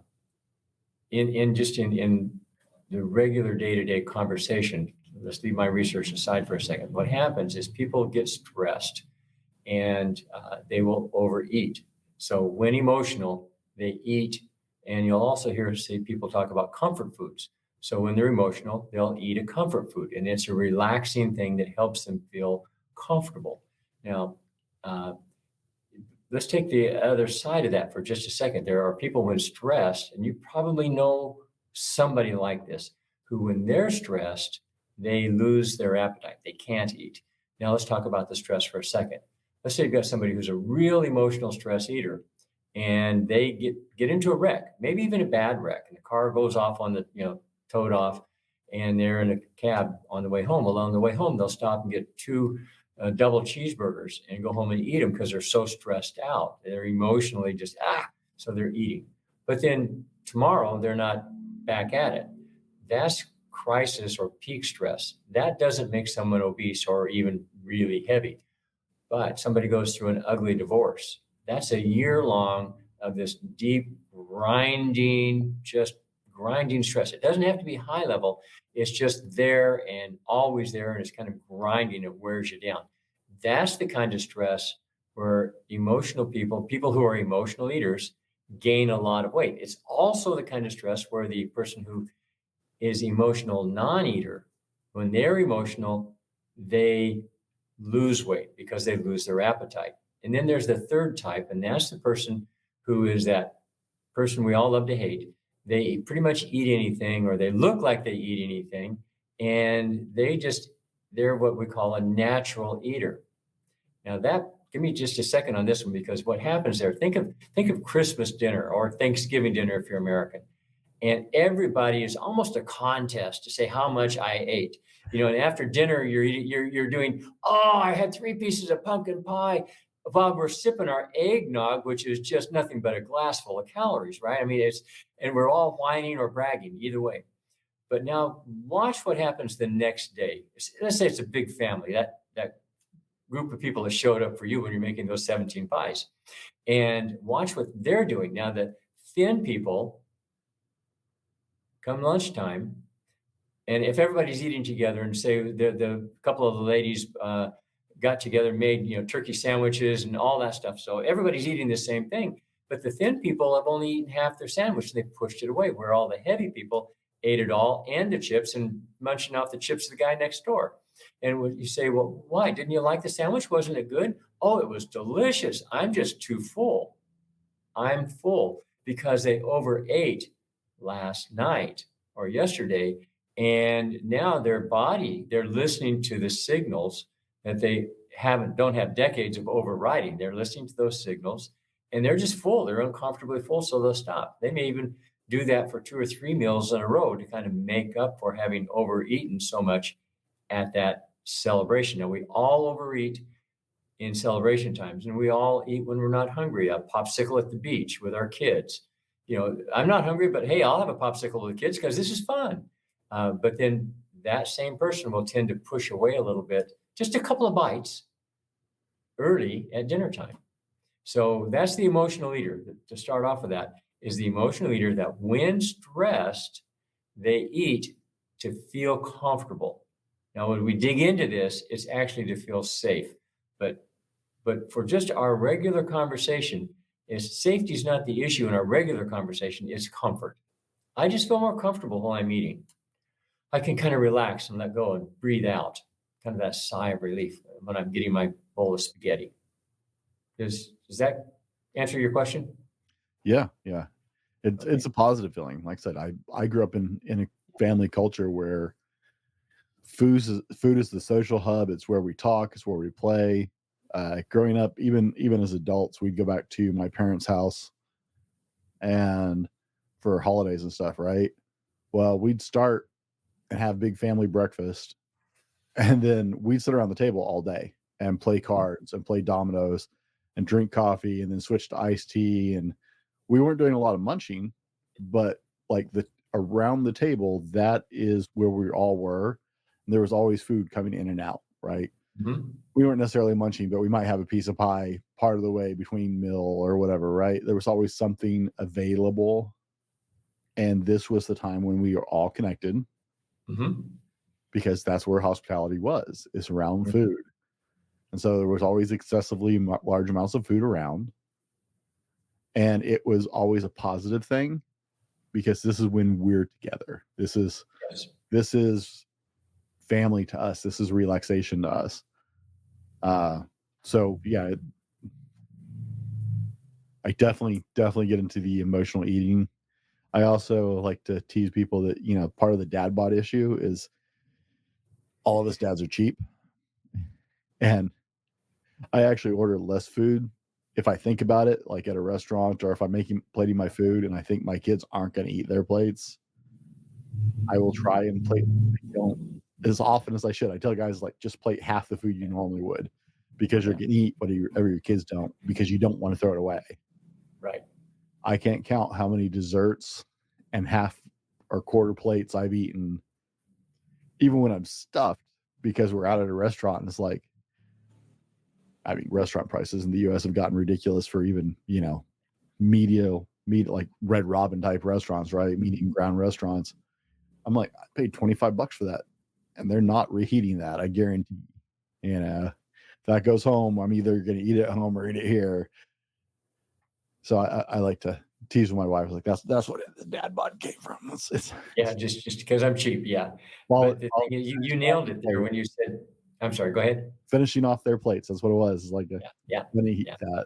in the regular day-to-day conversation, let's leave my research aside for a second. What happens is people get stressed and they will overeat. So when emotional, they eat, and you'll also hear people talk about comfort foods. So when they're emotional, they'll eat a comfort food, and it's a relaxing thing that helps them feel comfortable. Now, uh, let's take the other side of that for just a second. There are people when stressed, and you probably know somebody like this, who when they're stressed, they lose their appetite. They can't eat. Now let's talk about the stress for a second. Let's say you've got somebody who's a real emotional stress eater and they get into a wreck, maybe even a bad wreck, and the car goes off on the, towed off, and they're in a cab on the way home. Well, on the way home, they'll stop and get two double cheeseburgers and go home and eat them because they're so stressed out. They're emotionally just, so they're eating. But then tomorrow, they're not back at it. That's crisis or peak stress. That doesn't make someone obese or even really heavy. But somebody goes through an ugly divorce. That's a year long of this deep just grinding stress. It doesn't have to be high level. It's just there and always there. And it's kind of grinding. It wears you down. That's the kind of stress where emotional people who are emotional eaters, gain a lot of weight. It's also the kind of stress where the person who is emotional non-eater, when they're emotional, they lose weight because they lose their appetite. And then there's the third type, and that's the person who is that person we all love to hate. They pretty much eat anything, or they look like they eat anything, and they're what we call a natural eater. Now give me just a second on this one, because what happens there, think of Christmas dinner or Thanksgiving dinner if you're American. And everybody is almost a contest to say how much I ate. And after dinner, you're doing, oh, I had 3 pieces of pumpkin pie while we're sipping our eggnog, which is just nothing but a glass full of calories, right? I mean, and we're all whining or bragging either way. But now watch what happens the next day. Let's say it's a big family, that group of people that showed up for you when you're making those 17 pies, and watch what they're doing. Now, the thin people, come lunchtime, and if everybody's eating together, and say the couple of the ladies got together and made turkey sandwiches and all that stuff, so everybody's eating the same thing, but the thin people have only eaten half their sandwich. They pushed it away, where all the heavy people ate it all and the chips, and munching off the chips of the guy next door. And when you say, well, why didn't you like the sandwich? Wasn't it good? Oh, it was delicious. I'm just too full. I'm full, because they overate last night or yesterday, And now their body, they're listening to the signals that they don't have decades of overriding. They're listening to those signals and they're just full. They're uncomfortably full, so they'll stop. They may even do that for 2 or 3 meals in a row to kind of make up for having overeaten so much at that celebration. Now, we all overeat in celebration times, and we all eat when we're not hungry. A popsicle at the beach with our kids. I'm not hungry, but hey, I'll have a popsicle with the kids because this is fun. But then that same person will tend to push away a little bit, just a couple of bites early at dinner time. So that's the emotional eater. To start off with, that is the emotional eater that when stressed, they eat to feel comfortable. Now, when we dig into this, it's actually to feel safe. But for just our regular conversation, safety is not the issue in our regular conversation, it's comfort. I just feel more comfortable while I'm eating. I can kind of relax and let go and breathe out, kind of that sigh of relief when I'm getting my bowl of spaghetti. Does that answer your question? Yeah. It's a positive feeling. Like I said, I grew up in a family culture where food is the social hub. It's where we talk. It's where we play. Growing up, even as adults, we'd go back to my parents' house and for holidays and stuff, right? Well, we'd start and have big family breakfast, and then we'd sit around the table all day and play cards and play dominoes and drink coffee and then switch to iced tea. And we weren't doing a lot of munching, but like around the table, that is where we all were. And there was always food coming in and out, right? Mm-hmm. We weren't necessarily munching, but we might have a piece of pie part of the way between meal or whatever, right? There was always something available. And this was the time when we were all connected, Mm-hmm. because that's where hospitality is around Mm-hmm. food. And so there was always excessively large amounts of food around. And it was always a positive thing because this is when we're together. This is family to us. This is relaxation to us. So yeah, I definitely get into the emotional eating. I also like to tease people that, part of the dad bod issue is all of us dads are cheap. And I actually order less food if I think about it, like at a restaurant, or if I'm plating my food and I think my kids aren't going to eat their plates, I will try and plate. I don't as often as I should. I tell guys, like, just plate half the food you normally would, because you're going to eat whatever your kids don't, because you don't want to throw it away. Right. I can't count how many desserts and half or quarter plates I've eaten, even when I'm stuffed, because we're out at a restaurant and it's like, I mean, restaurant prices in the US have gotten ridiculous for even, meat like Red Robin type restaurants, right? Medium ground restaurants. I'm like, I paid $25 for that, and they're not reheating that. I guarantee. If that goes home, I'm either going to eat it at home or eat it here. So I like to tease with my wife. Like, that's what the dad bod came from. It's Yeah, just because I'm cheap. Yeah. Well, But the thing is, you nailed it there when you said, I'm sorry, go ahead. finishing off their plates. That's what it was. It's like, Yeah. let me eat that.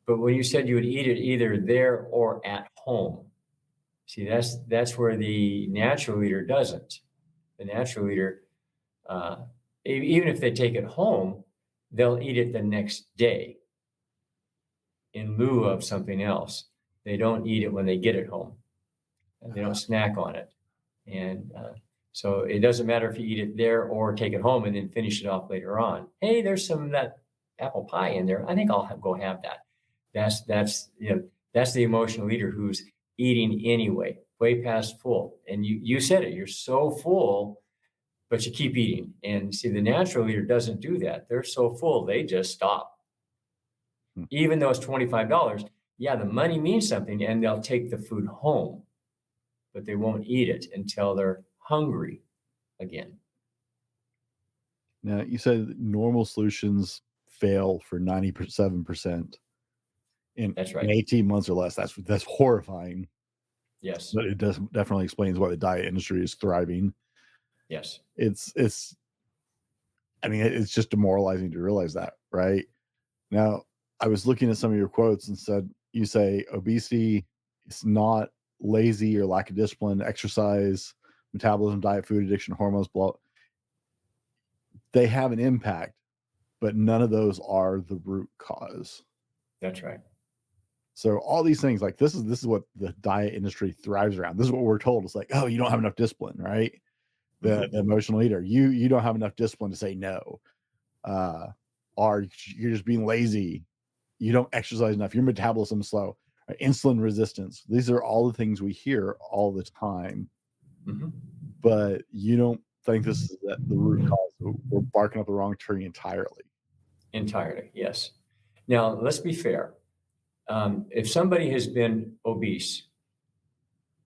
But when you said you would eat it either there or at home, see, that's where the natural eater doesn't. The natural eater, even if they take it home, they'll eat it the next day in lieu of something else. They don't eat it when they get it home. And they don't snack on it. And so it doesn't matter if you eat it there or take it home and then finish it off later on. Hey, there's some of that apple pie in there. I think I'll go have that. That's the emotional eater who's eating anyway, way past full. And you said it, you're so full, but you keep eating. And see, the natural eater doesn't do that. They're so full, they just stop. Even though it's $25, yeah, the money means something, and they'll take the food home, but they won't eat it until they're hungry again. Now, you said normal solutions fail for 97% That's right. in 18 months or less. That's horrifying. Yes. But it definitely explains why the diet industry is thriving. Yes. It's just demoralizing to realize that, right? Now, I was looking at some of your quotes and you say obesity is not lazy or lack of discipline, exercise, metabolism, diet, food addiction, hormones, blah, they have an impact, but none of those are the root cause. That's right. So all these things, like this is what the diet industry thrives around. This is what we're told. It's like, oh, you don't have enough discipline, right? The emotional eater, you don't have enough discipline to say no, or you're just being lazy. You don't exercise enough. Your metabolism is slow. Right? Insulin resistance. These are all the things we hear all the time, but you don't think this is the root cause. We're barking up the wrong tree entirely. Entirely, yes. Now, let's be fair. If somebody has been obese,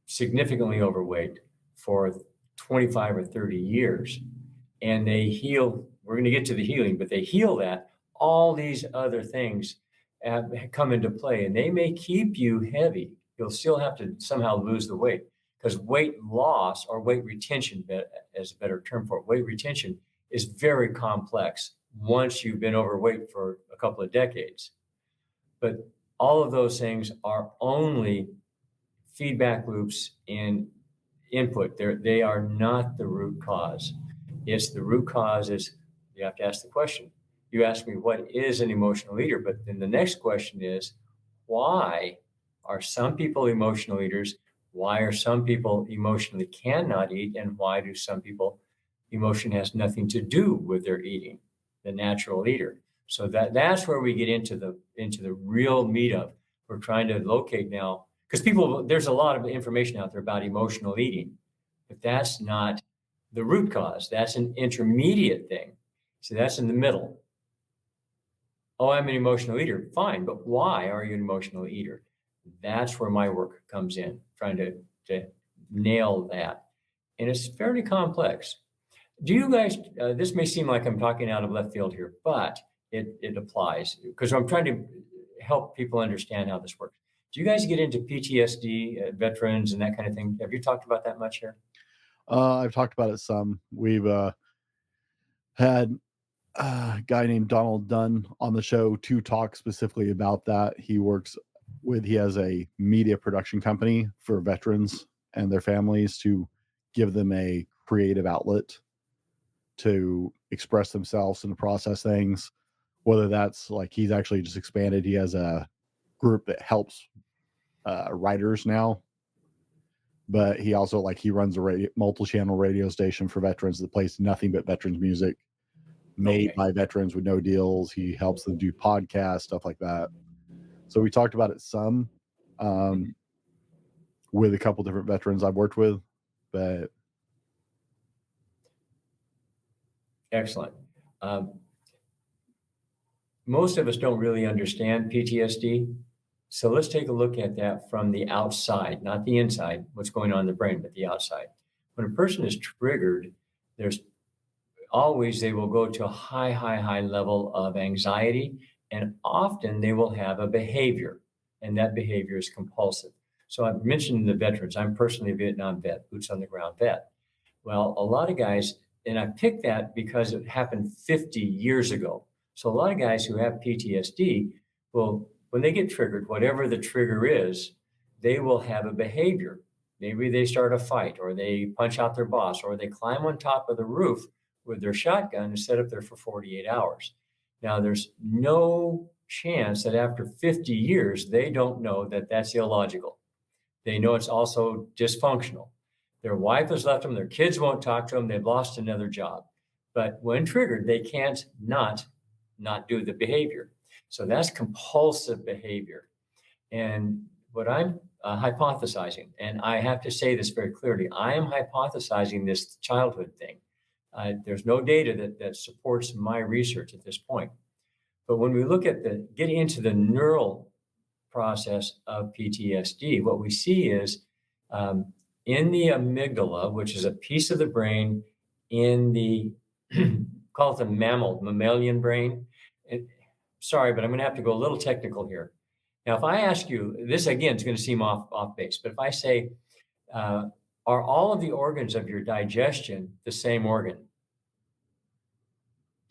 significantly overweight for 25 or 30 years, and they heal, we're going to get to the healing, but they heal that, all these other things come into play, and they may keep you heavy. You'll still have to somehow lose the weight, because weight loss, or weight retention, as a better term for it, weight retention is very complex once you've been overweight for a couple of decades. But all of those things are only feedback loops in input. They are not the root cause. It's the root cause is, you have to ask the question. You ask me, what is an emotional eater? But then the next question is, why are some people emotional eaters? Why are some people emotionally cannot eat? And why do some people, emotion has nothing to do with their eating, the natural eater? So that's where we get into the real meat of, we're trying to locate now, because there's a lot of information out there about emotional eating, but that's not the root cause. That's an intermediate thing. So that's in the middle. Oh, I'm an emotional eater. Fine, but why are you an emotional eater? That's where my work comes in, trying to nail that. And it's fairly complex. Do you guys, this may seem like I'm talking out of left field here, but it applies, because I'm trying to help people understand how this works. Do you guys get into PTSD, veterans, and that kind of thing? Have you talked about that much here? I've talked about it some. We've had a guy named Donald Dunn on the show to talk specifically about that. He has a media production company for veterans and their families to give them a creative outlet to express themselves and to process things. Whether that's like, he's actually just expanded. He has a group that helps writers now, but he also he runs a multi-channel radio station for veterans that plays nothing but veterans music made by veterans with no deals. He helps them do podcasts, stuff like that. So we talked about it some with a couple different veterans I've worked with, but excellent. Most of us don't really understand PTSD. So let's take a look at that from the outside, not the inside, what's going on in the brain, but the outside. When a person is triggered, there's always, they will go to a high level of anxiety, and often they will have a behavior, and that behavior is compulsive. So I mentioned the veterans. I'm personally a Vietnam vet, boots on the ground vet. Well, a lot of guys, and I picked that because it happened 50 years ago. So a lot of guys who have PTSD will, when they get triggered, whatever the trigger is, they will have a behavior. Maybe they start a fight, or they punch out their boss, or they climb on top of the roof with their shotgun and set up there for 48 hours. Now, there's no chance that after 50 years, they don't know that that's illogical. They know it's also dysfunctional. Their wife has left them, their kids won't talk to them, they've lost another job. But when triggered, they can't not do the behavior. So that's compulsive behavior. And what I'm hypothesizing, and I have to say this very clearly, I am hypothesizing this childhood thing. There's no data that supports my research at this point. But when we look at getting into the neural process of PTSD, what we see is in the amygdala, which is a piece of the brain in the, call it the mammalian brain. Sorry, but I'm going to have to go a little technical here. Now, if I ask you, this again is going to seem off base, but if I say, are all of the organs of your digestion the same organ?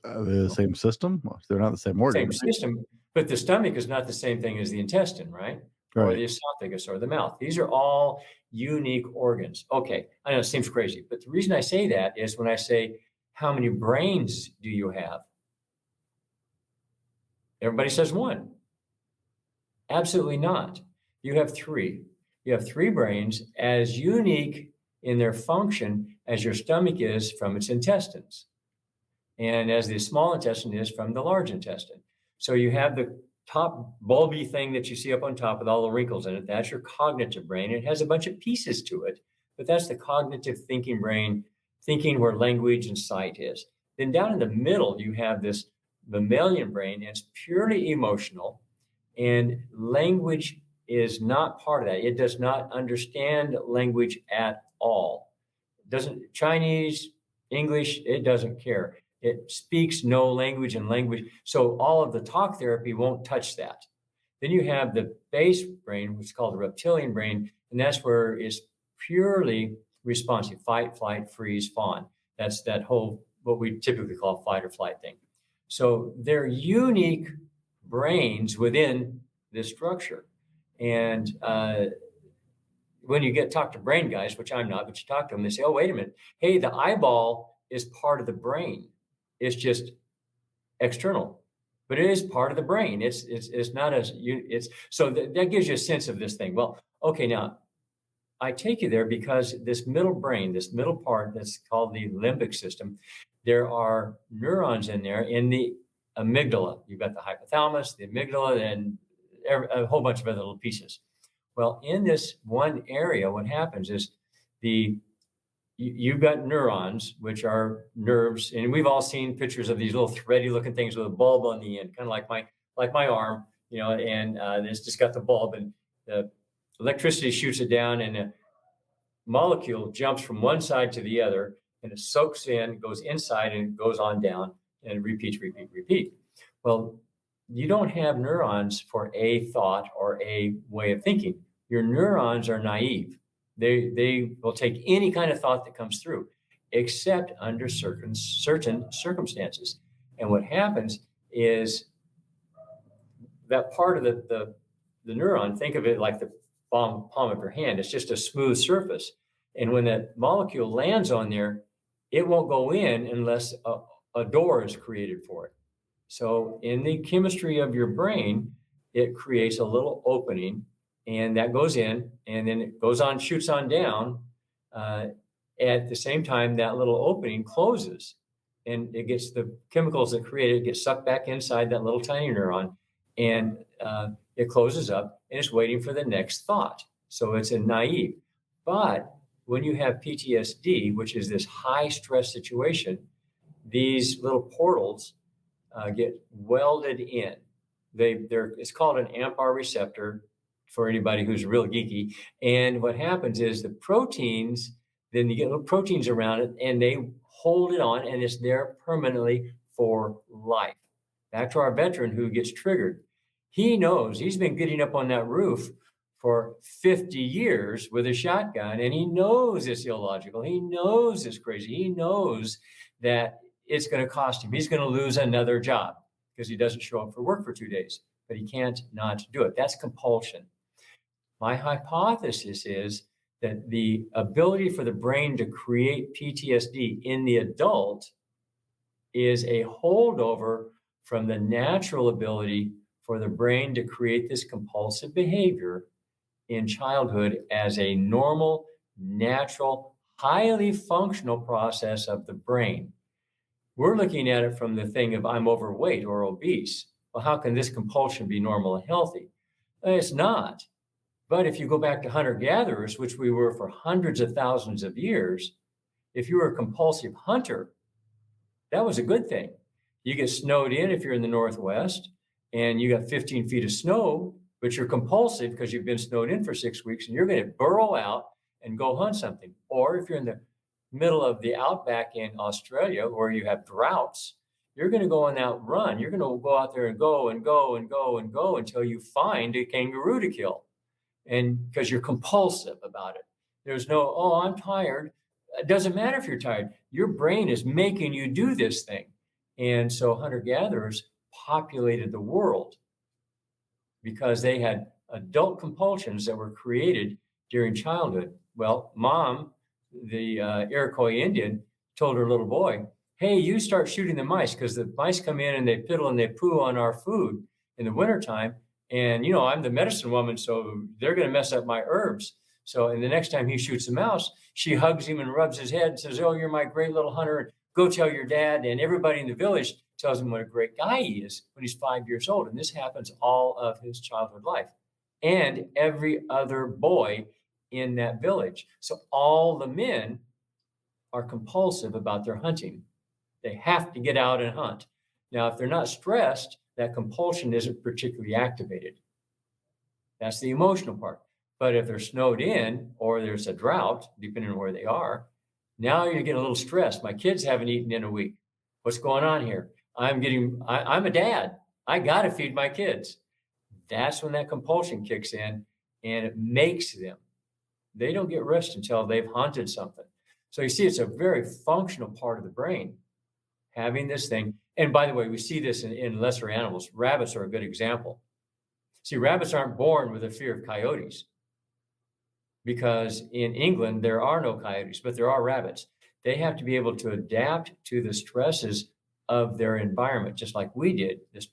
The same system? They're not the same organ. Same system, but the stomach is not the same thing as the intestine, right? or Right. the esophagus or the mouth. These are all unique organs. Okay, I know it seems crazy, but the reason I say that is when I say, how many brains do you have? Everybody says one. Absolutely not. You have three. You have three brains as unique in their function as your stomach is from its intestines, and as the small intestine is from the large intestine. So you have the top bulby thing that you see up on top with all the wrinkles in it. That's your cognitive brain. It has a bunch of pieces to it, but that's the cognitive thinking brain, thinking where language and sight is. Then down in the middle, you have this mammalian brain, and it's purely emotional, and language is not part of that. It does not understand language at all. It doesn't Chinese, English, it doesn't care. It speaks no language and language. So all of the talk therapy won't touch that. Then you have the base brain, which is called the reptilian brain, and that's where it's purely responsive: fight, flight, freeze, fawn. That's that whole, what we typically call fight or flight thing. So they're unique brains within this structure. And when you talk to brain guys, which I'm not, but you talk to them, they say, oh, wait a minute. Hey, the eyeball is part of the brain. It's just external, but it is part of the brain. It's not so that gives you a sense of this thing. Well, okay, now I take you there because this middle brain, this middle part that's called the limbic system, there are neurons in there in the amygdala. You've got the hypothalamus, the amygdala, and a whole bunch of other little pieces. Well, in this one area, what happens is you've got neurons, which are nerves, and we've all seen pictures of these little thready looking things with a bulb on the end, kind of like my arm, and it's just got the bulb, and the electricity shoots it down, and a molecule jumps from one side to the other, and it soaks in, goes inside, and goes on down, and repeat. Well, you don't have neurons for a thought or a way of thinking. Your neurons are naive. They will take any kind of thought that comes through, except under certain circumstances. And what happens is that part of the neuron, think of it like the palm of your hand. It's just a smooth surface. And when that molecule lands on there, it won't go in unless a door is created for it. So in the chemistry of your brain, it creates a little opening, and that goes in, and then it goes on, shoots on down. At the same time, that little opening closes, and it gets the chemicals that create it get sucked back inside that little tiny neuron, and it closes up, and it's waiting for the next thought. So it's a naive. But when you have PTSD, which is this high stress situation, these little portals get welded in. It's called an AMPR receptor for anybody who's real geeky. And what happens is the proteins, then you get little proteins around it, and they hold it on, and it's there permanently for life. Back to our veteran who gets triggered. He knows he's been getting up on that roof for 50 years with a shotgun, and he knows it's illogical. He knows it's crazy. He knows that it's going to cost him. He's going to lose another job because he doesn't show up for work for 2 days, but he can't not do it. That's compulsion. My hypothesis is that the ability for the brain to create PTSD in the adult is a holdover from the natural ability for the brain to create this compulsive behavior in childhood as a normal, natural, highly functional process of the brain. We're looking at it from the thing of I'm overweight or obese. Well, how can this compulsion be normal and healthy? It's not. But if you go back to hunter-gatherers, which we were for hundreds of thousands of years, if you were a compulsive hunter, that was a good thing. You get snowed in if you're in the Northwest, and you got 15 feet of snow, but you're compulsive because you've been snowed in for 6 weeks, and you're going to burrow out and go hunt something. Or if you're in the middle of the outback in Australia where you have droughts, you're going to go on that run. You're going to go out there and go until you find a kangaroo to kill. And because you're compulsive about it. There's no, oh, I'm tired. It doesn't matter if you're tired. Your brain is making you do this thing. And so hunter-gatherers populated the world because they had adult compulsions that were created during childhood. Well, mom, the Iroquois Indian, told her little boy, hey, you start shooting the mice because the mice come in and they piddle and they poo on our food in the wintertime. And, I'm the medicine woman, so they're going to mess up my herbs. So, and the next time he shoots a mouse, she hugs him and rubs his head and says, oh, you're my great little hunter. Go tell your dad. And everybody in the village tells him what a great guy he is when he's 5 years old. And this happens all of his childhood life and every other boy in that village. So all the men are compulsive about their hunting. They have to get out and hunt. Now, if they're not stressed, that compulsion isn't particularly activated. That's the emotional part. But if they're snowed in or there's a drought, depending on where they are, now you're getting a little stressed. My kids haven't eaten in a week. What's going on here? I'm a dad. I got to feed my kids. That's when that compulsion kicks in and it makes them. They don't get rest until they've hunted something. So you see, it's a very functional part of the brain, having this thing. And by the way, we see this in lesser animals. Rabbits are a good example. See, rabbits aren't born with a fear of coyotes because in England, there are no coyotes, but there are rabbits. They have to be able to adapt to the stresses of their environment, just like we did, the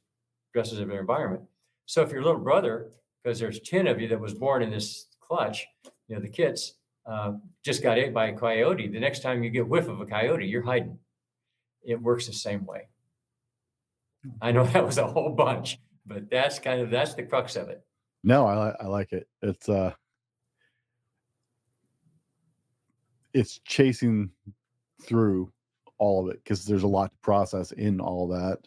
stresses of their environment. So if your little brother, because there's 10 of you that was born in this clutch, the kits, just got ate by a coyote, the next time you get whiff of a coyote, you're hiding. It works the same way. I know that was a whole bunch, but that's the crux of it. No, I like it. It's chasing through all of it because there's a lot to process in all that.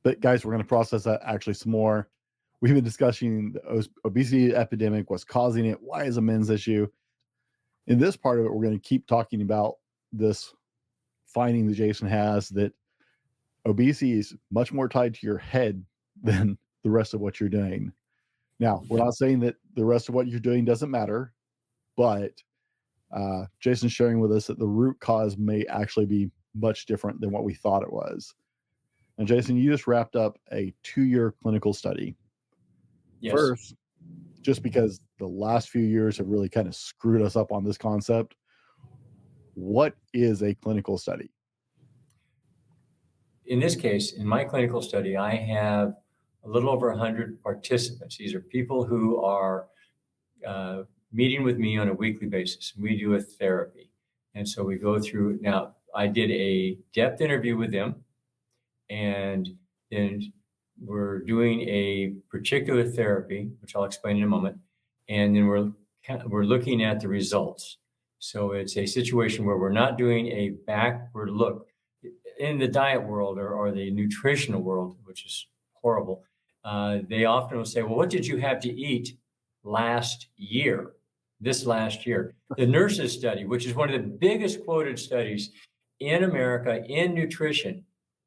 But guys, we're going to process that actually some more. We've been discussing the obesity epidemic, what's causing it, why is a men's issue. In this part of it, we're going to keep talking about this finding that Jason has that obesity is much more tied to your head than the rest of what you're doing. Now, we're not saying that the rest of what you're doing doesn't matter, but Jason's sharing with us that the root cause may actually be much different than what we thought it was. And Jason, you just wrapped up a 2-year clinical study. Yes. First, just because the last few years have really kind of screwed us up on this concept, what is a clinical study? In this case, in my clinical study, I have a little over 100 participants. These are people who are meeting with me on a weekly basis. We do a therapy. And so we go through, now I did a depth interview with them, and then we're doing a particular therapy, which I'll explain in a moment. And then we're looking at the results. So it's a situation where we're not doing a backward look. In the diet world or the nutritional world, which is horrible, they often will say, well, what did you have to eat this last year? The nurses study, which is one of the biggest quoted studies in America in nutrition,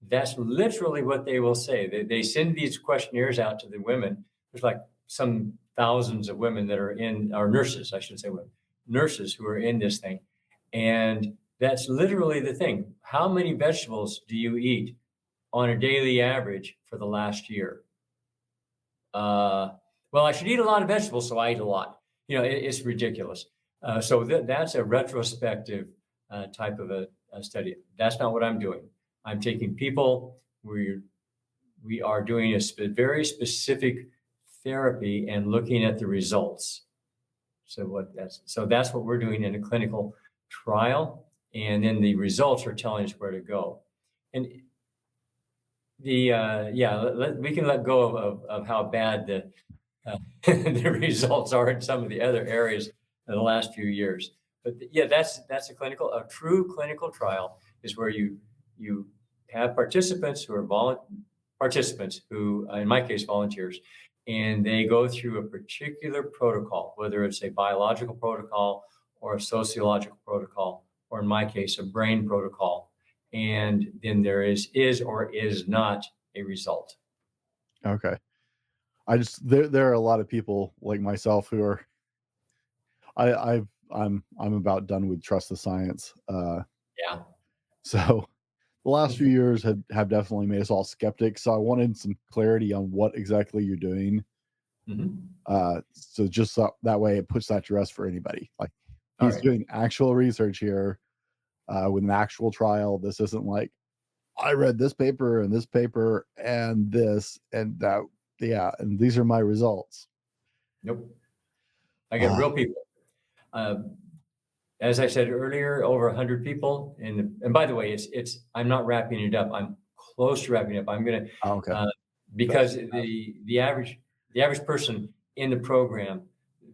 that's literally what they will say. They send these questionnaires out to the women. There's like some thousands of women that are nurses, I should say, nurses who are in this thing. And that's literally the thing. How many vegetables do you eat on a daily average for the last year? Well, I should eat a lot of vegetables, so I eat a lot. It's ridiculous. So that's a retrospective type of a study. That's not what I'm doing. I'm taking people, we are doing a very specific therapy and looking at the results. So that's what we're doing in a clinical trial. And then the results are telling us where to go. And we can let go of how bad the results are in some of the other areas in the last few years. But that's a true clinical trial is where you have participants who are participants who, in my case, volunteers, and they go through a particular protocol, whether it's a biological protocol or a sociological protocol, or in my case, a brain protocol. And then there is or is not a result. Okay. There are a lot of people like myself who are, I'm about done with trust the science. Yeah. So The last few years have definitely made us all skeptics. So I wanted some clarity on what exactly you're doing. So just so that way it puts that to rest for anybody. Like he's doing actual research here with an actual trial. This isn't like I read this paper and this and that. Yeah, and these are my results. Nope. I get real people. As I said earlier, over 100 people. And by the way, it's I'm not wrapping it up. I'm close to wrapping it up. I'm going to, because the average person in the program,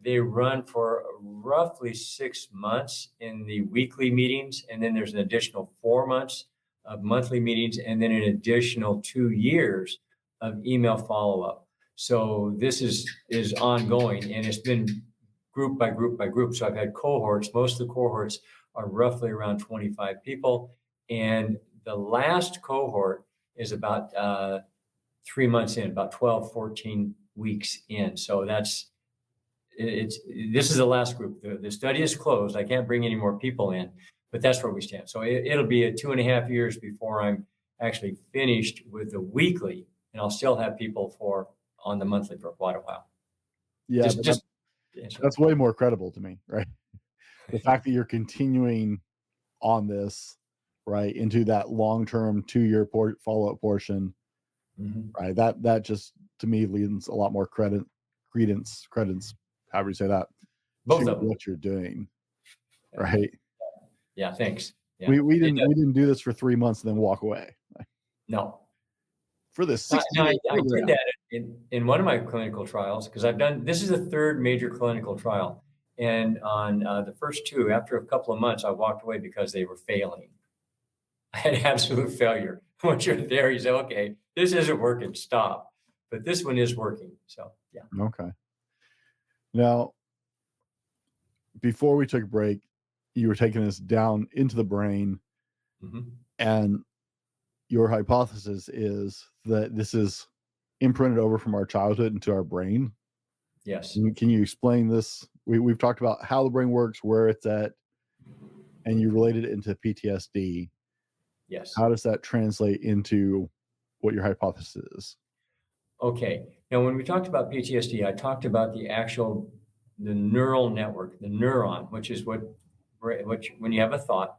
they run for roughly 6 months in the weekly meetings. And then there's an additional 4 months of monthly meetings, and then an additional 2 years of email follow-up. So this is ongoing, and it's been group by group by group. So I've had cohorts. Most of the cohorts are roughly around 25 people. And the last cohort is about 3 months in, about 12, 14 weeks in. So this is the last group. The study is closed. I can't bring any more people in, but that's where we stand. So it'll be 2.5 years before I'm actually finished with the weekly, and I'll still have people on the monthly for quite a while. Yeah. That's way more credible to me, right? The fact that you're continuing on this, right, into that long-term 2-year follow-up portion, right? That just to me lends a lot more credence, however you say that, both to of them. what you're doing, right? Yeah, thanks. Yeah. We didn't do this for 3 months and then walk away. No. For the 60 I did that in one of my clinical trials, because this is the third major clinical trial. And on the first two, after a couple of months, I walked away because they were failing. I had absolute failure. Once you're there, you say, okay, this isn't working, stop. But this one is working. So, yeah. Okay. Now, before we took a break, you were taking us down into the brain, and your hypothesis is that this is imprinted over from our childhood into our brain. Yes. Can you explain this? We've talked about how the brain works, where it's at, and you related it into PTSD. Yes. How does that translate into what your hypothesis is? Okay. Now, when we talked about PTSD, I talked about the neural network, the neuron, which is which when you have a thought,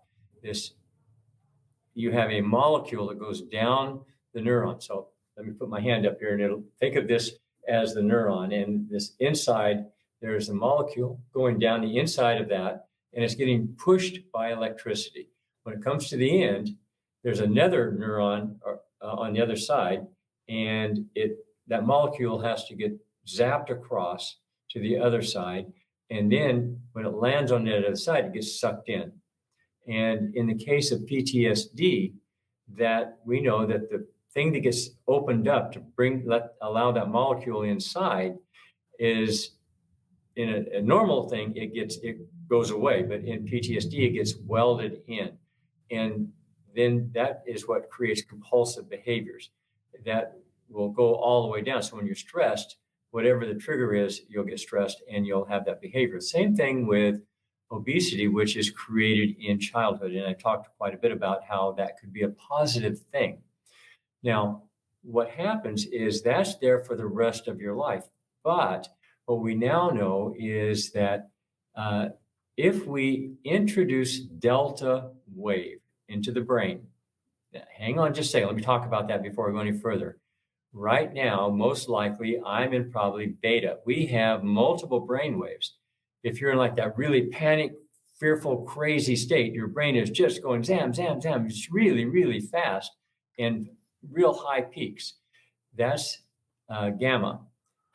you have a molecule that goes down the neuron. So let me put my hand up here, and think of this as the neuron, and this inside, there's a molecule going down the inside of that, and it's getting pushed by electricity. When it comes to the end, there's another neuron on the other side, and that molecule has to get zapped across to the other side. And then when it lands on the other side, it gets sucked in. And in the case of PTSD, that we know that the thing that gets opened up to allow that molecule inside is, in a normal thing, it goes away, but in PTSD, it gets welded in. And then that is what creates compulsive behaviors that will go all the way down. So when you're stressed, whatever the trigger is, you'll get stressed and you'll have that behavior. Same thing with obesity, which is created in childhood. And I talked quite a bit about how that could be a positive thing. Now, what happens is that's there for the rest of your life. But what we now know is that if we introduce delta wave into the brain, hang on just a second, let me talk about that before we go any further. Right now, most likely, I'm in probably beta. We have multiple brain waves. If you're in like that really panic, fearful, crazy state, your brain is just going zam, zam, zam. It's really, really fast and real high peaks. That's gamma.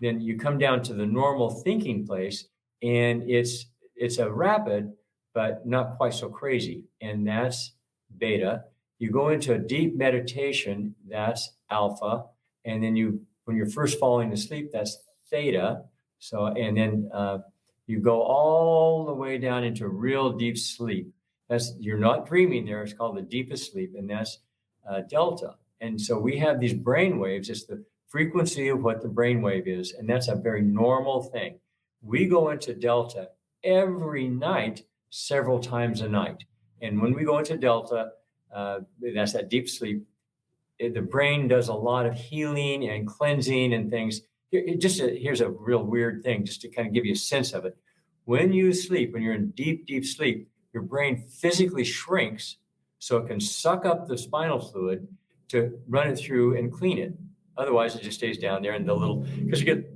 Then you come down to the normal thinking place, and it's a rapid, but not quite so crazy. And that's beta. You go into a deep meditation, that's alpha. And then when you're first falling asleep, that's theta. So, and then you go all the way down into real deep sleep. You're not dreaming there. It's called the deepest sleep, and that's delta. And so we have these brain waves. It's the frequency of what the brain wave is, and that's a very normal thing. We go into delta every night, several times a night. And when we go into delta, that's that deep sleep. The brain does a lot of healing and cleansing and things. Here's a real weird thing, just to kind of give you a sense of it. When you sleep, when you're in deep, deep sleep, your brain physically shrinks so it can suck up the spinal fluid to run it through and clean it. Otherwise, it just stays down there in the little, because you get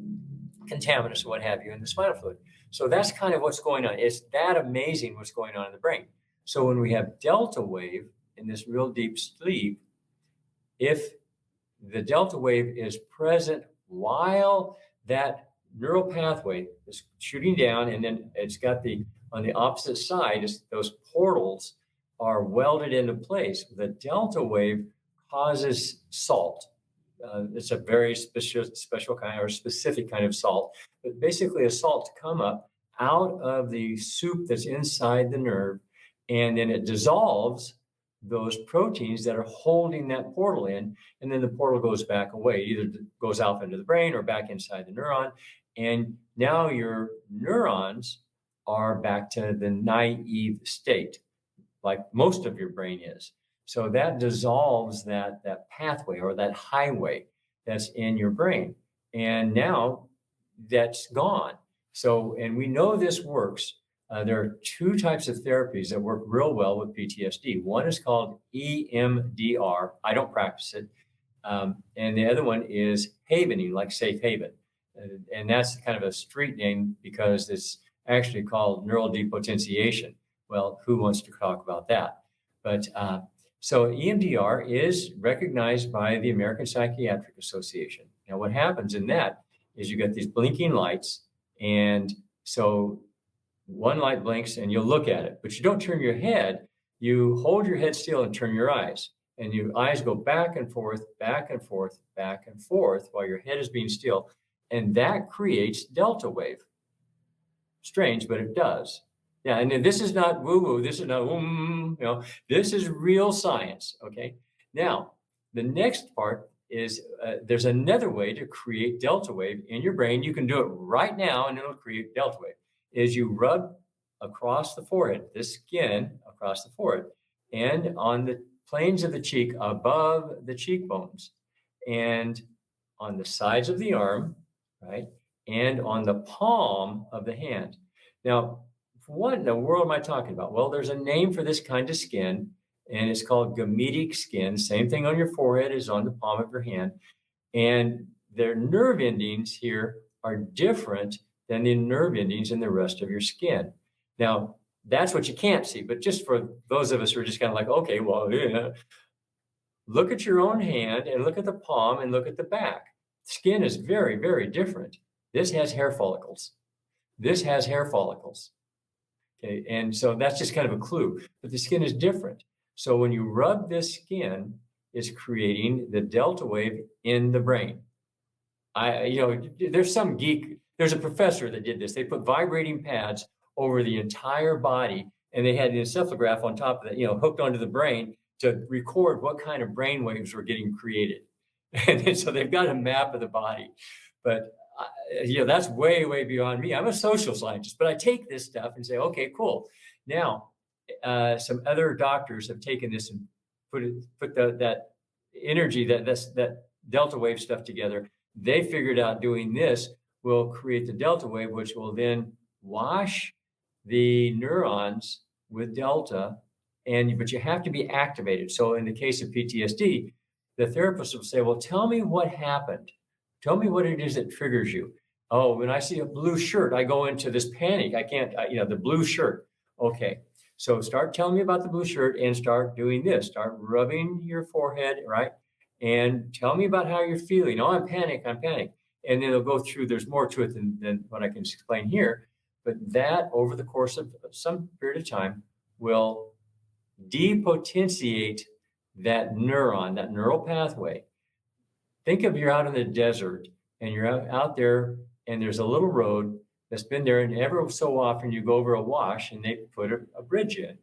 contaminants and what have you in the spinal fluid. So that's kind of what's going on. It's that amazing what's going on in the brain. So when we have delta wave in this real deep sleep, if the delta wave is present while that neural pathway is shooting down, and then it's got on the opposite side, those portals are welded into place. The delta wave causes salt. It's a very special kind or specific kind of salt, but basically a salt to come up out of the soup that's inside the nerve, and then it dissolves those proteins that are holding that portal in, and then the portal goes back away, either goes out into the brain or back inside the neuron, and now your neurons are back to the naive state, like most of your brain is. So that dissolves that pathway or that highway that's in your brain, and now that's gone. So, and we know this works. There are two types of therapies that work real well with PTSD. One is called EMDR. I don't practice it. And the other one is havening, like safe haven. And that's kind of a street name because it's actually called neural depotentiation. Well, who wants to talk about that? But so EMDR is recognized by the American Psychiatric Association. Now, what happens in that is you get these blinking lights. And so one light blinks and you'll look at it, but you don't turn your head. You hold your head still and turn your eyes. And your eyes go back and forth, back and forth, back and forth while your head is being still. And that creates delta wave. Strange, but it does. Yeah, and this is not woo-woo. This is not, this is real science, okay? Now, the next part is there's another way to create delta wave in your brain. You can do it right now and it'll create delta wave. Is you rub across the forehead, the skin across the forehead, and on the planes of the cheek above the cheekbones, and on the sides of the arm, right? And on the palm of the hand. Now, what in the world am I talking about? Well, there's a name for this kind of skin, and it's called gametic skin. Same thing on your forehead as on the palm of your hand. And their nerve endings here are different than the nerve endings in the rest of your skin. Now, that's what you can't see, but just for those of us who are just kind of like, okay, well, yeah. Look at your own hand and look at the palm and look at the back. Skin is very, very different. This has hair follicles. This has hair follicles. Okay, and so that's just kind of a clue, but the skin is different. So when you rub this skin, it's creating the delta wave in the brain. There's some geek, there's a professor that did this. They put vibrating pads over the entire body, and they had an encephalograph on top of that, hooked onto the brain to record what kind of brain waves were getting created. And so they've got a map of the body. But that's way, way beyond me. I'm a social scientist, but I take this stuff and say, okay, cool. Now, some other doctors have taken this and put that energy, that delta wave stuff together. They figured out doing this will create the delta wave, which will then wash the neurons with delta, but you have to be activated. So in the case of PTSD, the therapist will say, well, tell me what happened. Tell me what it is that triggers you. Oh, when I see a blue shirt, I go into this panic. I can't, the blue shirt. Okay. So start telling me about the blue shirt and start doing this. Start rubbing your forehead, right? And tell me about how you're feeling. Oh, I'm panicked. And then they'll go through, there's more to it than what I can explain here. But that over the course of some period of time will depotentiate that neuron, that neural pathway. Think of you're out in the desert and you're out there and there's a little road that's been there, and ever so often you go over a wash and they put a bridge in.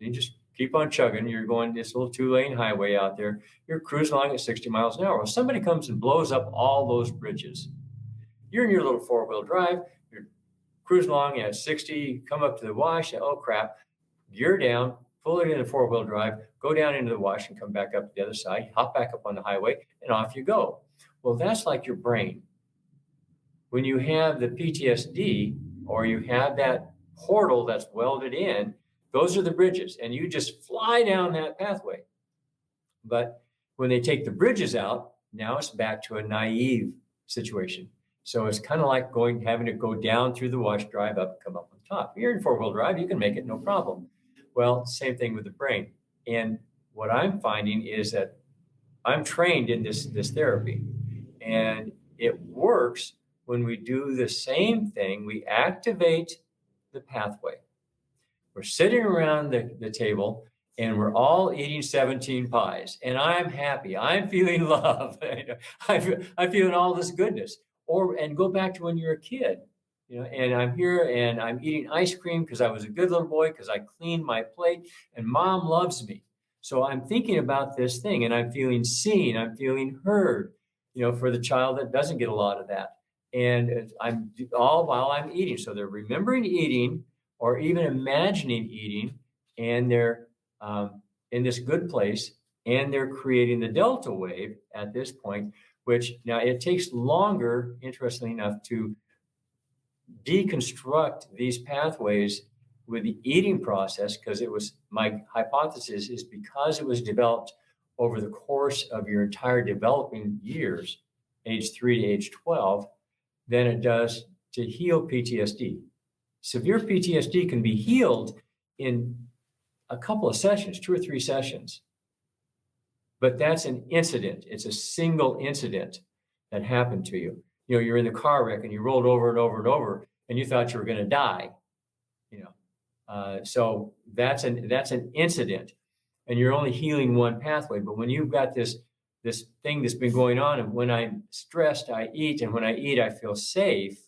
You just keep on chugging. You're going this little 2-lane highway out there. You're cruising along at 60 miles an hour. Well, somebody comes and blows up all those bridges. You're in your little 4-wheel drive. You're cruising along at 60, come up to the wash. Oh, crap. Gear down, pull it in a 4-wheel drive, go down into the wash and come back up to the other side, hop back up on the highway, and off you go. Well, that's like your brain. When you have the PTSD or you have that portal that's welded in, those are the bridges, and you just fly down that pathway. But when they take the bridges out, now it's back to a naive situation. So it's kind of like having to go down through the wash, drive up, come up on top. If you're in four-wheel drive, you can make it no problem. Well, same thing with the brain. And what I'm finding is that I'm trained in this therapy, and it works when we do the same thing. We activate the pathway. We're sitting around the table, and we're all eating 17 pies, and I'm happy. I'm feeling love. I'm feeling all this goodness. And go back to when you're a kid, and I'm here and I'm eating ice cream because I was a good little boy, because I cleaned my plate, and mom loves me. So I'm thinking about this thing, and I'm feeling seen. I'm feeling heard, for the child that doesn't get a lot of that. And I'm all while I'm eating. So they're remembering eating or even imagining eating, and they're in this good place, and they're creating the delta wave at this point, which now it takes longer, interestingly enough, to deconstruct these pathways with the eating process, because my hypothesis is because it was developed over the course of your entire developing years, age 3 to age 12, than it does to heal PTSD. Severe PTSD can be healed in a couple of sessions, 2 or 3 sessions. But that's an incident. It's a single incident that happened to you. You're in the car wreck and you rolled over and over and over, and you thought you were going to die. So that's an incident, and you're only healing one pathway. But when you've got this thing that's been going on, and when I'm stressed, I eat, and when I eat, I feel safe,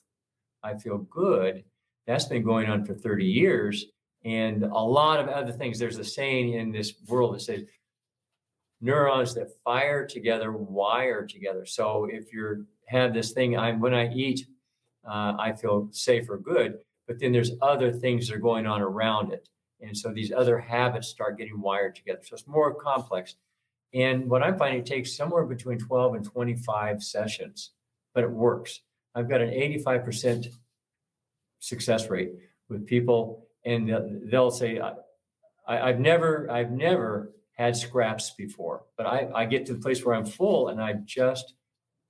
I feel good. That's been going on for 30 years, and a lot of other things. There's a saying in this world that says, neurons that fire together wire together. So if you have this thing, when I eat, I feel safe or good, but then there's other things that are going on around it. And so these other habits start getting wired together. So it's more complex. And what I'm finding, it takes somewhere between 12 and 25 sessions, but it works. I've got an 85% success rate with people, and they'll say, I've never had scraps before, but I get to the place where I'm full and I just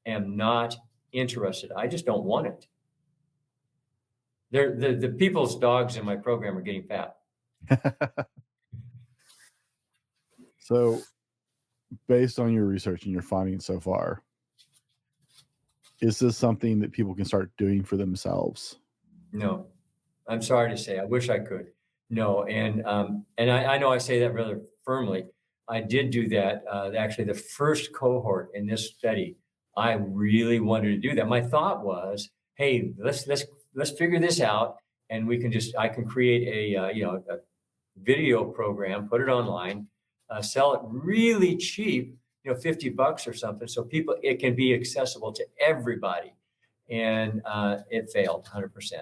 am not interested. I just don't want it. The people's dogs in my program are getting fat. So based on your research and your findings so far, is this something that people can start doing for themselves? No, I'm sorry to say, I wish I could. No. And I know I say that rather firmly. I did do that. Actually, the first cohort in this study, I really wanted to do that. My thought was, hey, let's figure this out, and I can create a video program, put it online, sell it really cheap, $50 or something, so it can be accessible to everybody. And it failed 100%.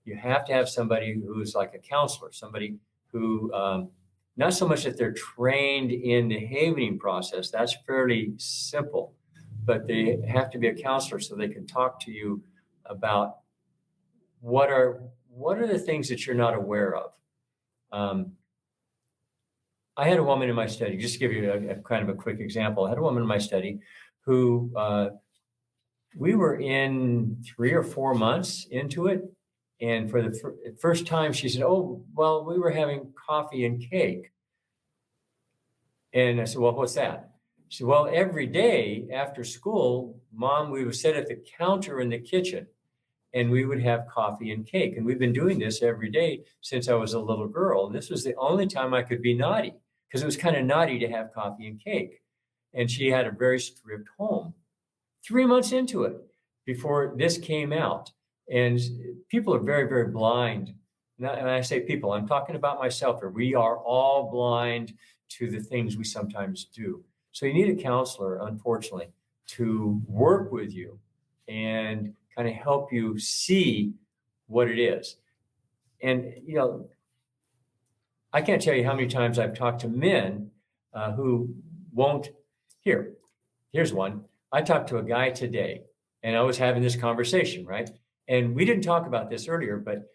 You have to have somebody who's like a counselor, somebody who, not so much that they're trained in the behavioring process, that's fairly simple, but they have to be a counselor so they can talk to you about what are the things that you're not aware of. I had a woman in my study, just to give you a kind of a quick example. I had a woman in my study who we were in 3 or 4 months into it. And for the first time, she said, oh, well, we were having coffee and cake. And I said, well, what's that? She said, well, every day after school, Mom, we would sit at the counter in the kitchen and we would have coffee and cake. And we've been doing this every day since I was a little girl. And this was the only time I could be naughty, because it was kind of naughty to have coffee and cake. And she had a very strict home. 3 months into it, before this came out. And people are very, very blind. And I say people, I'm talking about myself here. We are all blind to the things we sometimes do. So you need a counselor, unfortunately, to work with you and kind of help you see what it is. And, I can't tell you how many times I've talked to men who won't. Here's one. I talked to a guy today, and I was having this conversation, right? And we didn't talk about this earlier, but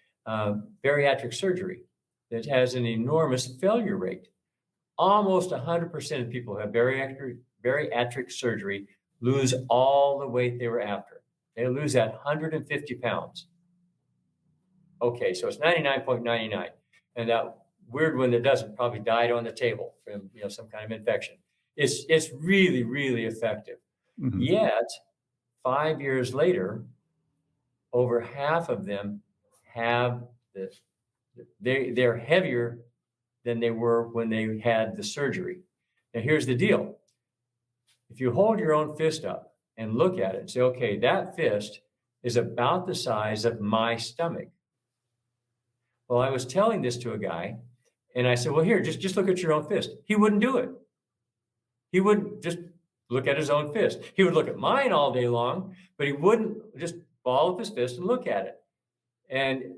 bariatric surgery that has an enormous failure rate. Almost 100% of people who have bariatric surgery lose all the weight they were after. They lose that 150 pounds. Okay, so it's 99.99. And that weird one that doesn't probably died on the table from some kind of infection. It's really, really effective. Mhm. Yet, 5 years later, over half of them have this. They're heavier than they were when they had the surgery. Now, here's the deal. If you hold your own fist up and look at it and say, okay, that fist is about the size of my stomach. Well, I was telling this to a guy, and I said, well, here, just look at your own fist. He wouldn't do it. He wouldn't just look at his own fist. He would look at mine all day long, but he wouldn't just ball up his fist and look at it. And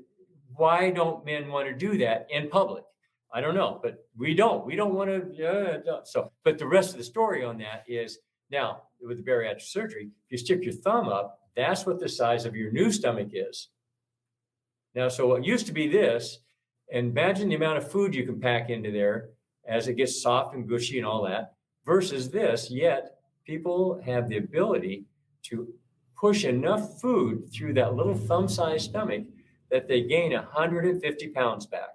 why don't men want to do that in public? I don't know, but we don't. We don't want to. But the rest of the story on that is now with the bariatric surgery, if you stick your thumb up, that's what the size of your new stomach is. Now, so what used to be this, and imagine the amount of food you can pack into there as it gets soft and gushy and all that, versus this, yet people have the ability to push enough food through that little thumb-sized stomach that they gain 150 pounds back.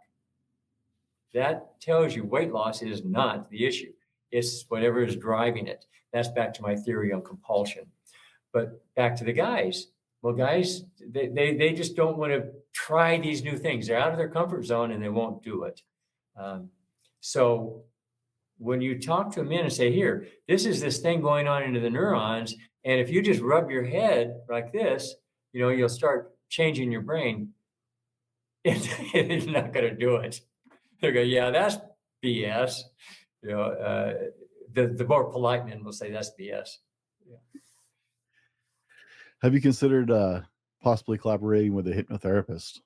That tells you weight loss is not the issue. It's whatever is driving it. That's back to my theory on compulsion. But back to the guys. Well, guys, they just don't want to try these new things. They're out of their comfort zone and they won't do it. So when you talk to a man and say, here, this is this thing going on into the neurons, and if you just rub your head like this, you'll start changing your brain. It's not going to do it. They go, yeah, that's BS. The more polite men will say that's BS. Yeah. Have you considered possibly collaborating with a hypnotherapist?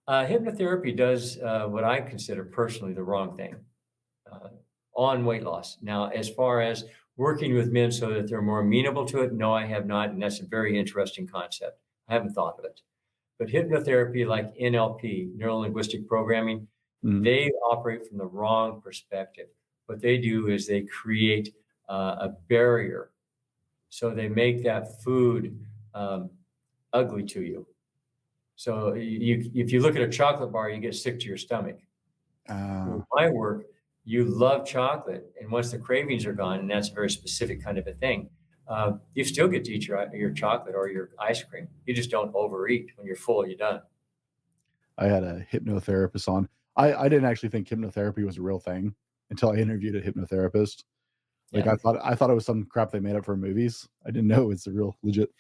Hypnotherapy does what I consider personally the wrong thing on weight loss. Now, as far as working with men so that they're more amenable to it, no, I have not. And that's a very interesting concept. I haven't thought of it. But hypnotherapy like NLP, neuro-linguistic programming, they operate from the wrong perspective. What they do is they create a barrier. So they make that food ugly to you. So if you look at a chocolate bar, you get sick to your stomach. In my work, you love chocolate. And once the cravings are gone, and that's a very specific kind of a thing, you still get to eat your chocolate or your ice cream. You just don't overeat. When you're full, you're done. I had a hypnotherapist on. I didn't actually think hypnotherapy was a real thing until I interviewed a hypnotherapist. Like I thought it was some crap they made up for movies. I didn't know it's a real legit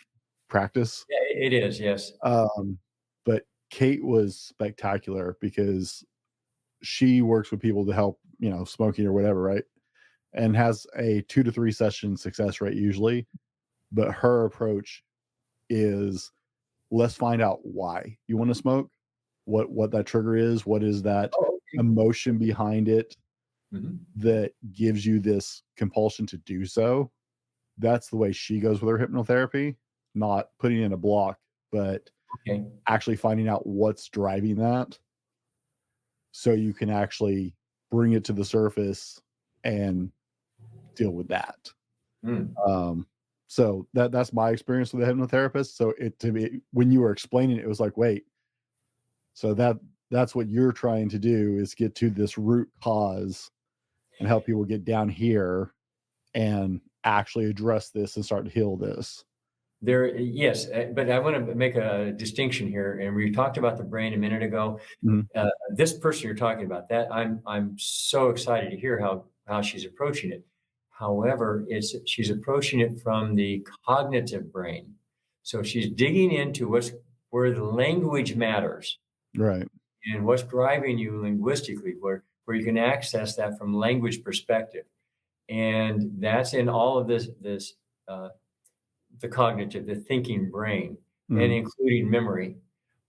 practice. Yeah, it is. Yes. But Kate was spectacular because she works with people to help, smoking or whatever, right? And has a 2 to 3 session success rate usually. But her approach is, let's find out why you want to smoke, what that trigger is, what is that emotion behind it that gives you this compulsion to do so. That's the way she goes with her hypnotherapy, not putting in a block, but actually finding out what's driving that so you can actually bring it to the surface and deal with that. So that's my experience with a hypnotherapist. So to me, when you were explaining it, it was like, wait, so that's what you're trying to do is get to this root cause and help people get down here and actually address this and start to heal this. Yes, but I want to make a distinction here. And we talked about the brain a minute ago. This person you're talking about, that I'm so excited to hear how she's approaching it. However, she's approaching it from the cognitive brain. So she's digging into where the language matters. Right. And what's driving you linguistically, where you can access that from language perspective. And that's in all of this the cognitive, the thinking brain, and including memory,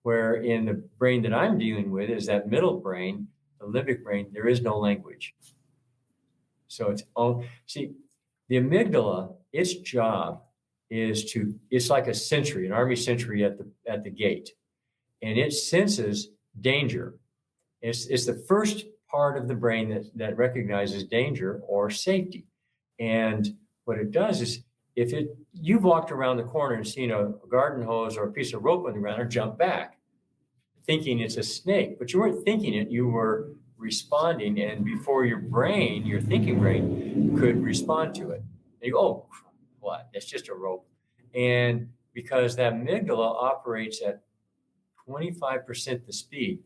where in the brain that I'm dealing with is that middle brain, the limbic brain, there is no language. So see, the amygdala, its job is it's like a sentry, an army sentry at the gate, and it senses danger. It's the first part of the brain that recognizes danger or safety. And what it does is, if you've walked around the corner and seen a garden hose or a piece of rope on the ground, or jump back, thinking it's a snake, but you weren't thinking it, you were responding. And before your brain, your thinking brain, could respond to it, and you go, oh, what? That's just a rope. And because that amygdala operates at 25% the speed,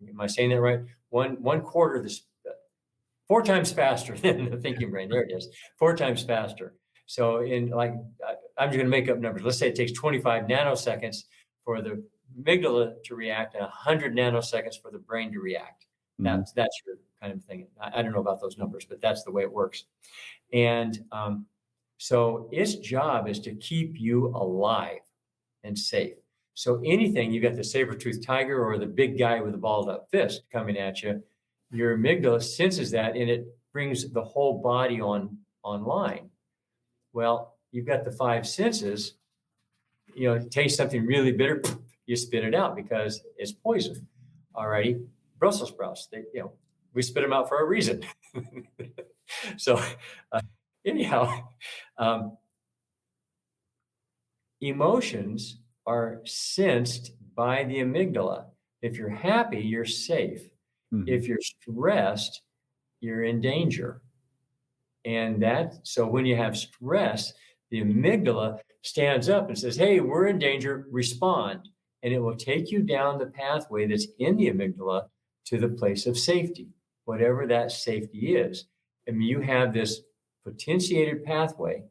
am I saying that right? One quarter of the 4 times faster than the thinking brain. There it is, 4 times faster. So I'm just going to make up numbers. Let's say it takes 25 nanoseconds for the amygdala to react and 100 nanoseconds for the brain to react. Mhm. That's your kind of thing. I don't know about those numbers, but that's the way it works. And so its job is to keep you alive and safe. So anything, you got the saber-toothed tiger or the big guy with a balled up fist coming at you, your amygdala senses that, and it brings the whole body online. Well, you've got the 5 senses. Taste something really bitter, you spit it out because it's poison. Alrighty, Brussels sprouts, we spit them out for a reason. So anyhow, emotions are sensed by the amygdala. If you're happy, you're safe. Mhm. If you're stressed, you're in danger. And so when you have stress, the amygdala stands up and says, hey, we're in danger, respond. And it will take you down the pathway that's in the amygdala to the place of safety, whatever that safety is. I mean, you have this potentiated pathway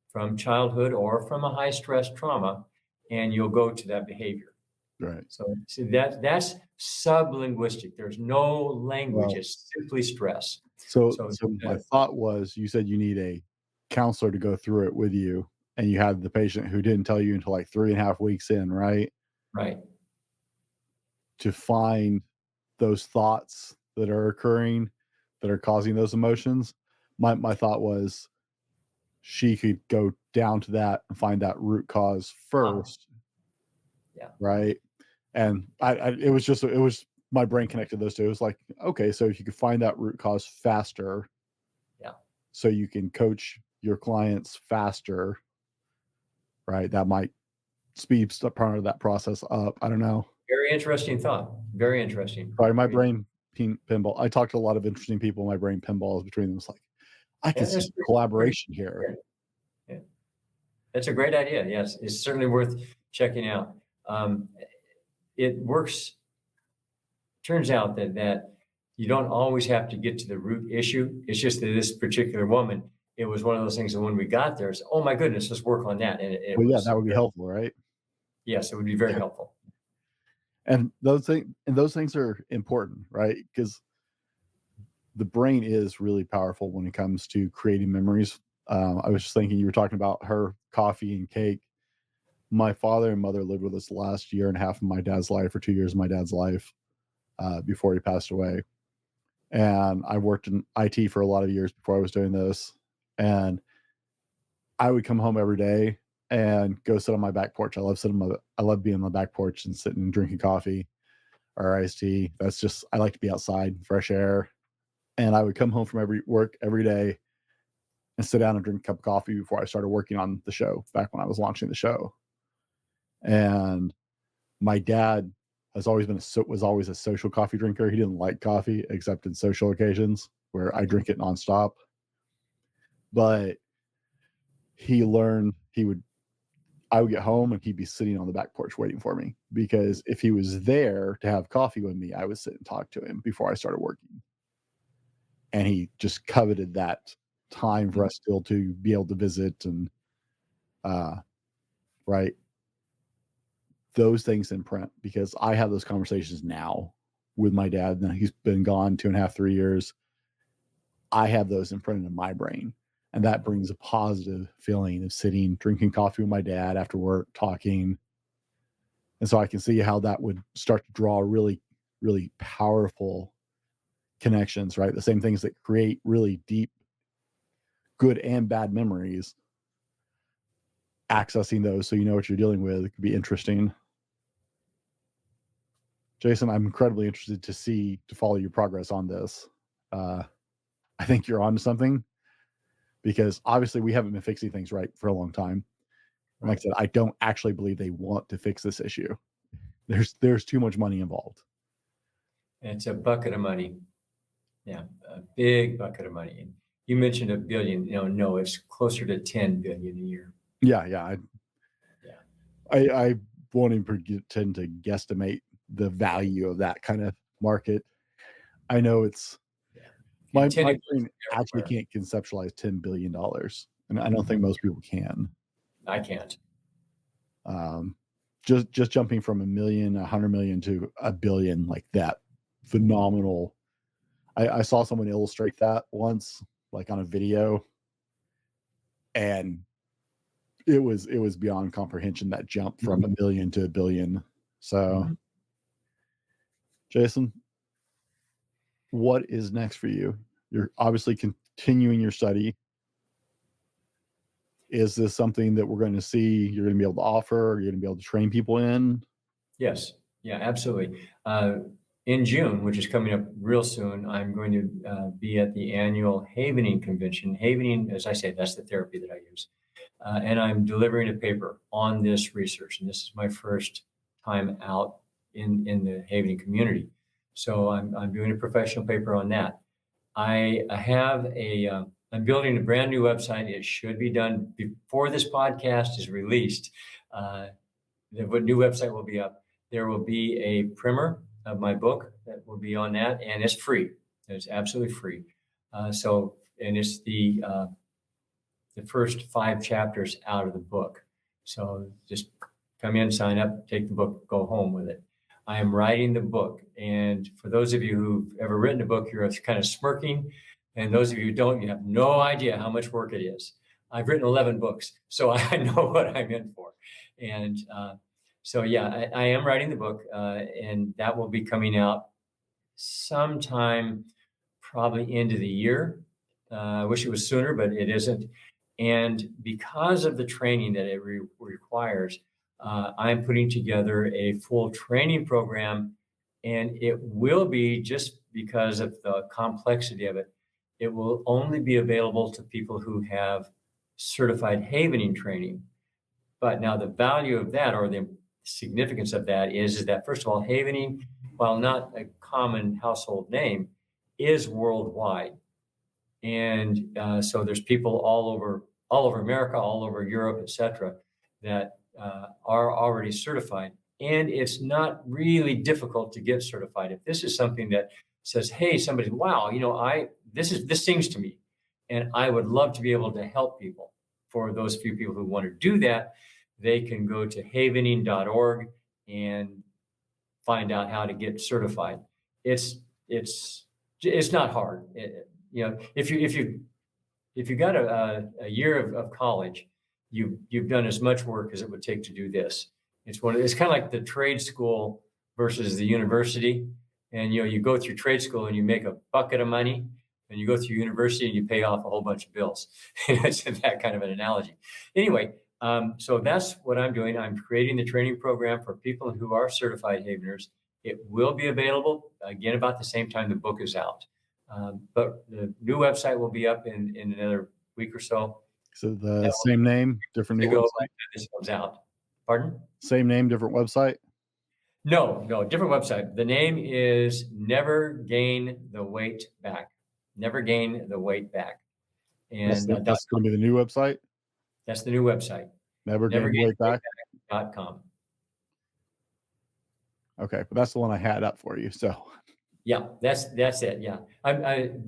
from childhood or from a high stress trauma, and you'll go to that behavior. Right. So that's sublinguistic. There's no language. Well, it's simply stress. So So my thought was, you said you need a counselor to go through it with you, and you had the patient who didn't tell you until like 3.5 weeks in, right? right. To find those thoughts that are occurring that are causing those emotions. My thought was she could go down to that and find that root cause first. Yeah. Right. And it was my brain connected those two. It was like, okay, so if you could find that root cause faster, Yeah. so you can coach your clients faster, right? That might speed part of that process up. I don't know. Very interesting thought. Very interesting. Sorry, my brain pinball. I talked to a lot of interesting people. My brain pinballs between them. It's like, I can see collaboration here. Yeah. That's a great idea. Yes, it's certainly worth checking out. It works. Turns out that you don't always have to get to the root issue. It's just that this particular woman, it was one of those things that when we got there, it's, oh my goodness, let's work on that. And it Well, yeah, was that would be helpful, right? Yes, it would be very helpful. And those things are important, right? Because the brain is really powerful when it comes to creating memories. I was just thinking, you were talking about her coffee and cake. My father and mother lived with us the last year and a half of my dad's life, or 2 years of my dad's life, before he passed away. And I worked in IT for a lot of years before I was doing this. And I would come home every day and go sit on my back porch. I love being on the back porch and sitting and drinking coffee or iced tea. I like to be outside, fresh air. And I would come home from work every day and sit down and drink a cup of coffee before I started working on the show, back when I was launching the show. And my dad was always a social coffee drinker. He didn't like coffee except in social occasions where I drink it nonstop. But he learned I would get home and he'd be sitting on the back porch waiting for me, because if he was there to have coffee with me, I would sit and talk to him before I started working. And he just coveted that time for us still to be able to visit and right, those things imprint, because I have those conversations now with my dad. Now he's been gone 2.5, 3 years. I have those imprinted in my brain. And that brings a positive feeling of sitting, drinking coffee with my dad after work, talking. And so I can see how that would start to draw really, really powerful connections, right? The same things that create really deep good and bad memories, accessing those so you know what you're dealing with could be interesting. Jason, I'm incredibly interested to follow your progress on this. I think you're onto something, because obviously we haven't been fixing things right for a long time. And like I said, I don't actually believe they want to fix this issue. There's too much money involved. It's a bucket of money. Yeah, a big bucket of money. And you mentioned $1 billion. No, it's closer to 10 billion a year. Yeah. Yeah. I won't even pretend to guesstimate the value of that kind of market. I know it's my brain actually can't conceptualize $10 billion, and I don't think most people can. I can't. Just jumping from 1 million, 100 million to 1 billion, like that, phenomenal. I saw someone illustrate that once, like on a video, and it was beyond comprehension, that jump from 1 million to 1 billion. So, Jason, what is next for you? You're obviously continuing your study. Is this something that we're going to see you're going to be able to offer? You're going to be able to train people in? Yes. Yeah, absolutely. In June, which is coming up real soon, I'm going to be at the annual Havening convention. Havening, as I say, that's the therapy that I use. And I'm delivering a paper on this research. And this is my first time out in the Havening community. So I'm doing a professional paper on that. I'm building a brand new website. It should be done before this podcast is released. The new website will be up. There will be a primer of my book that will be on that, and it's free. It's absolutely free. And it's the first 5 chapters out of the book. So just come in, sign up, take the book, go home with it. I am writing the book. And for those of you who've ever written a book, you're kind of smirking. And those of you who don't, you have no idea how much work it is. I've written 11 books, so I know what I'm in for. And I am writing the book, and that will be coming out sometime probably end of the year. I wish it was sooner, but it isn't. And because of the training that it requires, I'm putting together a full training program, and it will be, just because of the complexity of it, it will only be available to people who have certified havening training. But now the value of that, or the significance of that, is that, first of all, havening, while not a common household name, is worldwide. And so there's people all over America, all over Europe, et cetera, that are already certified. And it's not really difficult to get certified. If this is something that says, hey, somebody, wow, this sings to me, and I would love to be able to help people. For those few people who want to do that, they can go to havening.org and find out how to get certified. It's not hard. If you got a year of college, you've done as much work as it would take to do this. It's kind of like the trade school versus the university. And you go through trade school and you make a bucket of money, and you go through university and you pay off a whole bunch of bills. It's that kind of an analogy. Anyway, so that's what I'm doing. I'm creating the training program for people who are certified Haveners. It will be available again about the same time the book is out. But the new website will be up in another week or so. So the same name, different new website? This comes out. Pardon? Same name, different website? No, different website. The name is Never Gain the Weight Back. Never Gain the Weight Back. And that's going to be the new website? That's the new website. Never Gain the Weight Back.com. Okay, but that's the one I had up for you. So yeah, that's it. Yeah, I'm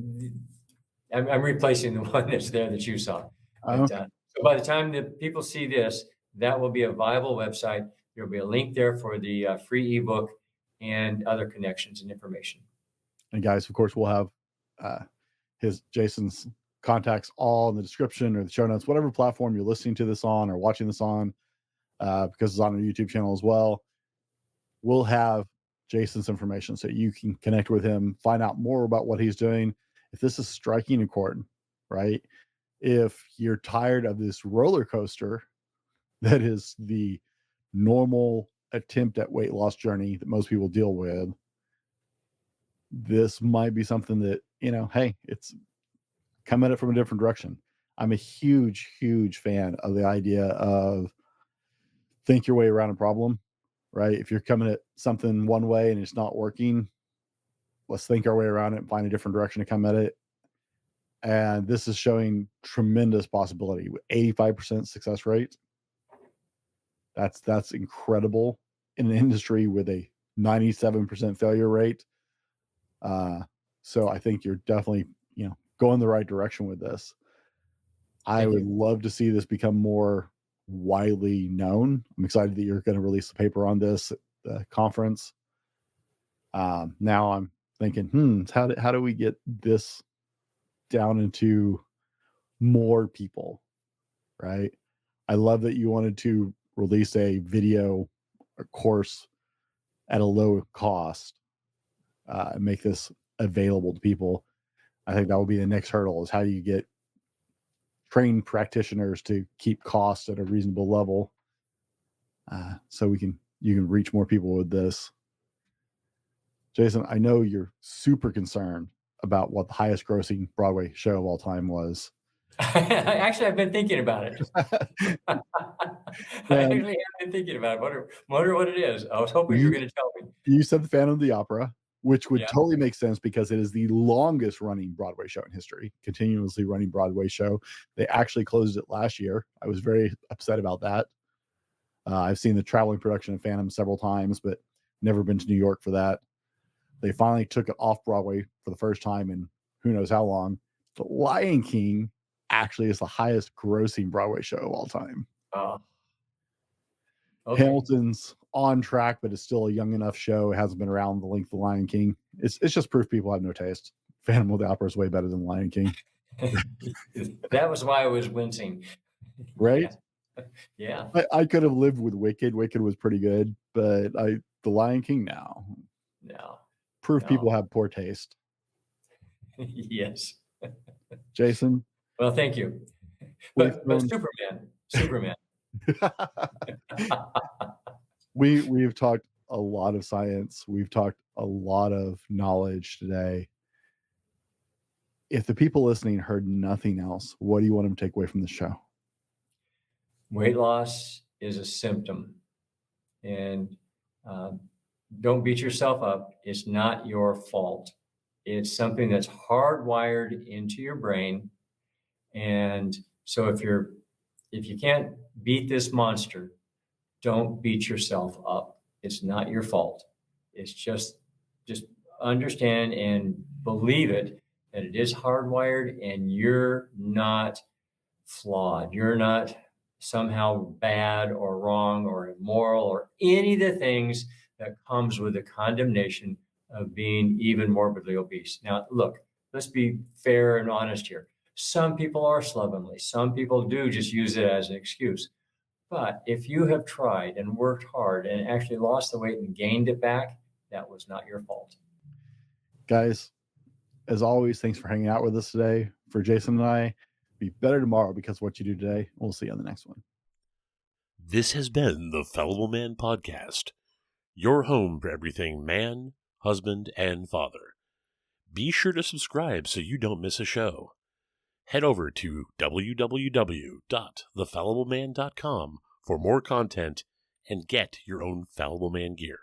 replacing the one that's there that you saw. But, so by the time that people see this, that will be a viable website. There'll be a link there for the free ebook and other connections and information. And guys, of course, we'll have Jason's contacts all in the description or the show notes, whatever platform you're listening to this on or watching this on, because it's on our YouTube channel as well. We'll have Jason's information so you can connect with him, find out more about what he's doing. If this is striking a chord, right? if you're tired of this roller coaster that is the normal attempt at weight loss journey that most people deal with, this might be something that, hey, it's come at it from a different direction. I'm a huge, huge fan of the idea of think your way around a problem, right? If you're coming at something one way and it's not working, let's think our way around it and find a different direction to come at it. And this is showing tremendous possibility with 85% success rate. That's incredible in an industry with a 97% failure rate. So I think you're definitely, going the right direction with this. I would love to see this become more widely known. I'm excited that you're going to release a paper on this at the conference. Now I'm thinking, how do we get this down into more people, right? I love that you wanted to release a video or course at a low cost and make this available to people. I think that will be the next hurdle, is how do you get trained practitioners to keep costs at a reasonable level so you can reach more people with this. Jason, I know you're super concerned about what the highest grossing Broadway show of all time was. Actually, I've been thinking about it. I actually have been thinking about it. Wonder what it is. I was hoping you were going to tell me. You said the Phantom of the Opera, which would totally make sense because it is the longest running Broadway show in history, continuously running Broadway show. They actually closed it last year. I was very upset about that. I've seen the traveling production of Phantom several times, but never been to New York for that. They finally took it off Broadway for the first time in who knows how long. The Lion King actually is the highest grossing Broadway show of all time. Okay. Hamilton's on track, but it's still a young enough show. It hasn't been around the length of the Lion King. It's just proof people have no taste. Phantom of the Opera is way better than Lion King. That was why I was wincing. Right? Yeah. I could have lived with Wicked. Wicked was pretty good, but the Lion King now. No. Proof people have poor taste. Yes. Jason. Well, thank you. But Superman. We've talked a lot of science. We've talked a lot of knowledge today. If the people listening heard nothing else, what do you want them to take away from the show? Weight loss is a symptom, and don't beat yourself up. It's not your fault. It's something that's hardwired into your brain. And so if you can't beat this monster, don't beat yourself up. It's not your fault. It's just understand and believe it, that it is hardwired and you're not flawed. You're not somehow bad or wrong or immoral or any of the things that comes with the condemnation of being even morbidly obese. Now, look, let's be fair and honest here. Some people are slovenly. Some people do just use it as an excuse. But if you have tried and worked hard and actually lost the weight and gained it back, that was not your fault. Guys, as always, thanks for hanging out with us today. For Jason and I, be better tomorrow because of what you do today. We'll see you on the next one. This has been the Fallible Man Podcast, your home for everything man, husband, and father. Be sure to subscribe so you don't miss a show. Head over to www.thefallibleman.com for more content and get your own Fallible Man gear.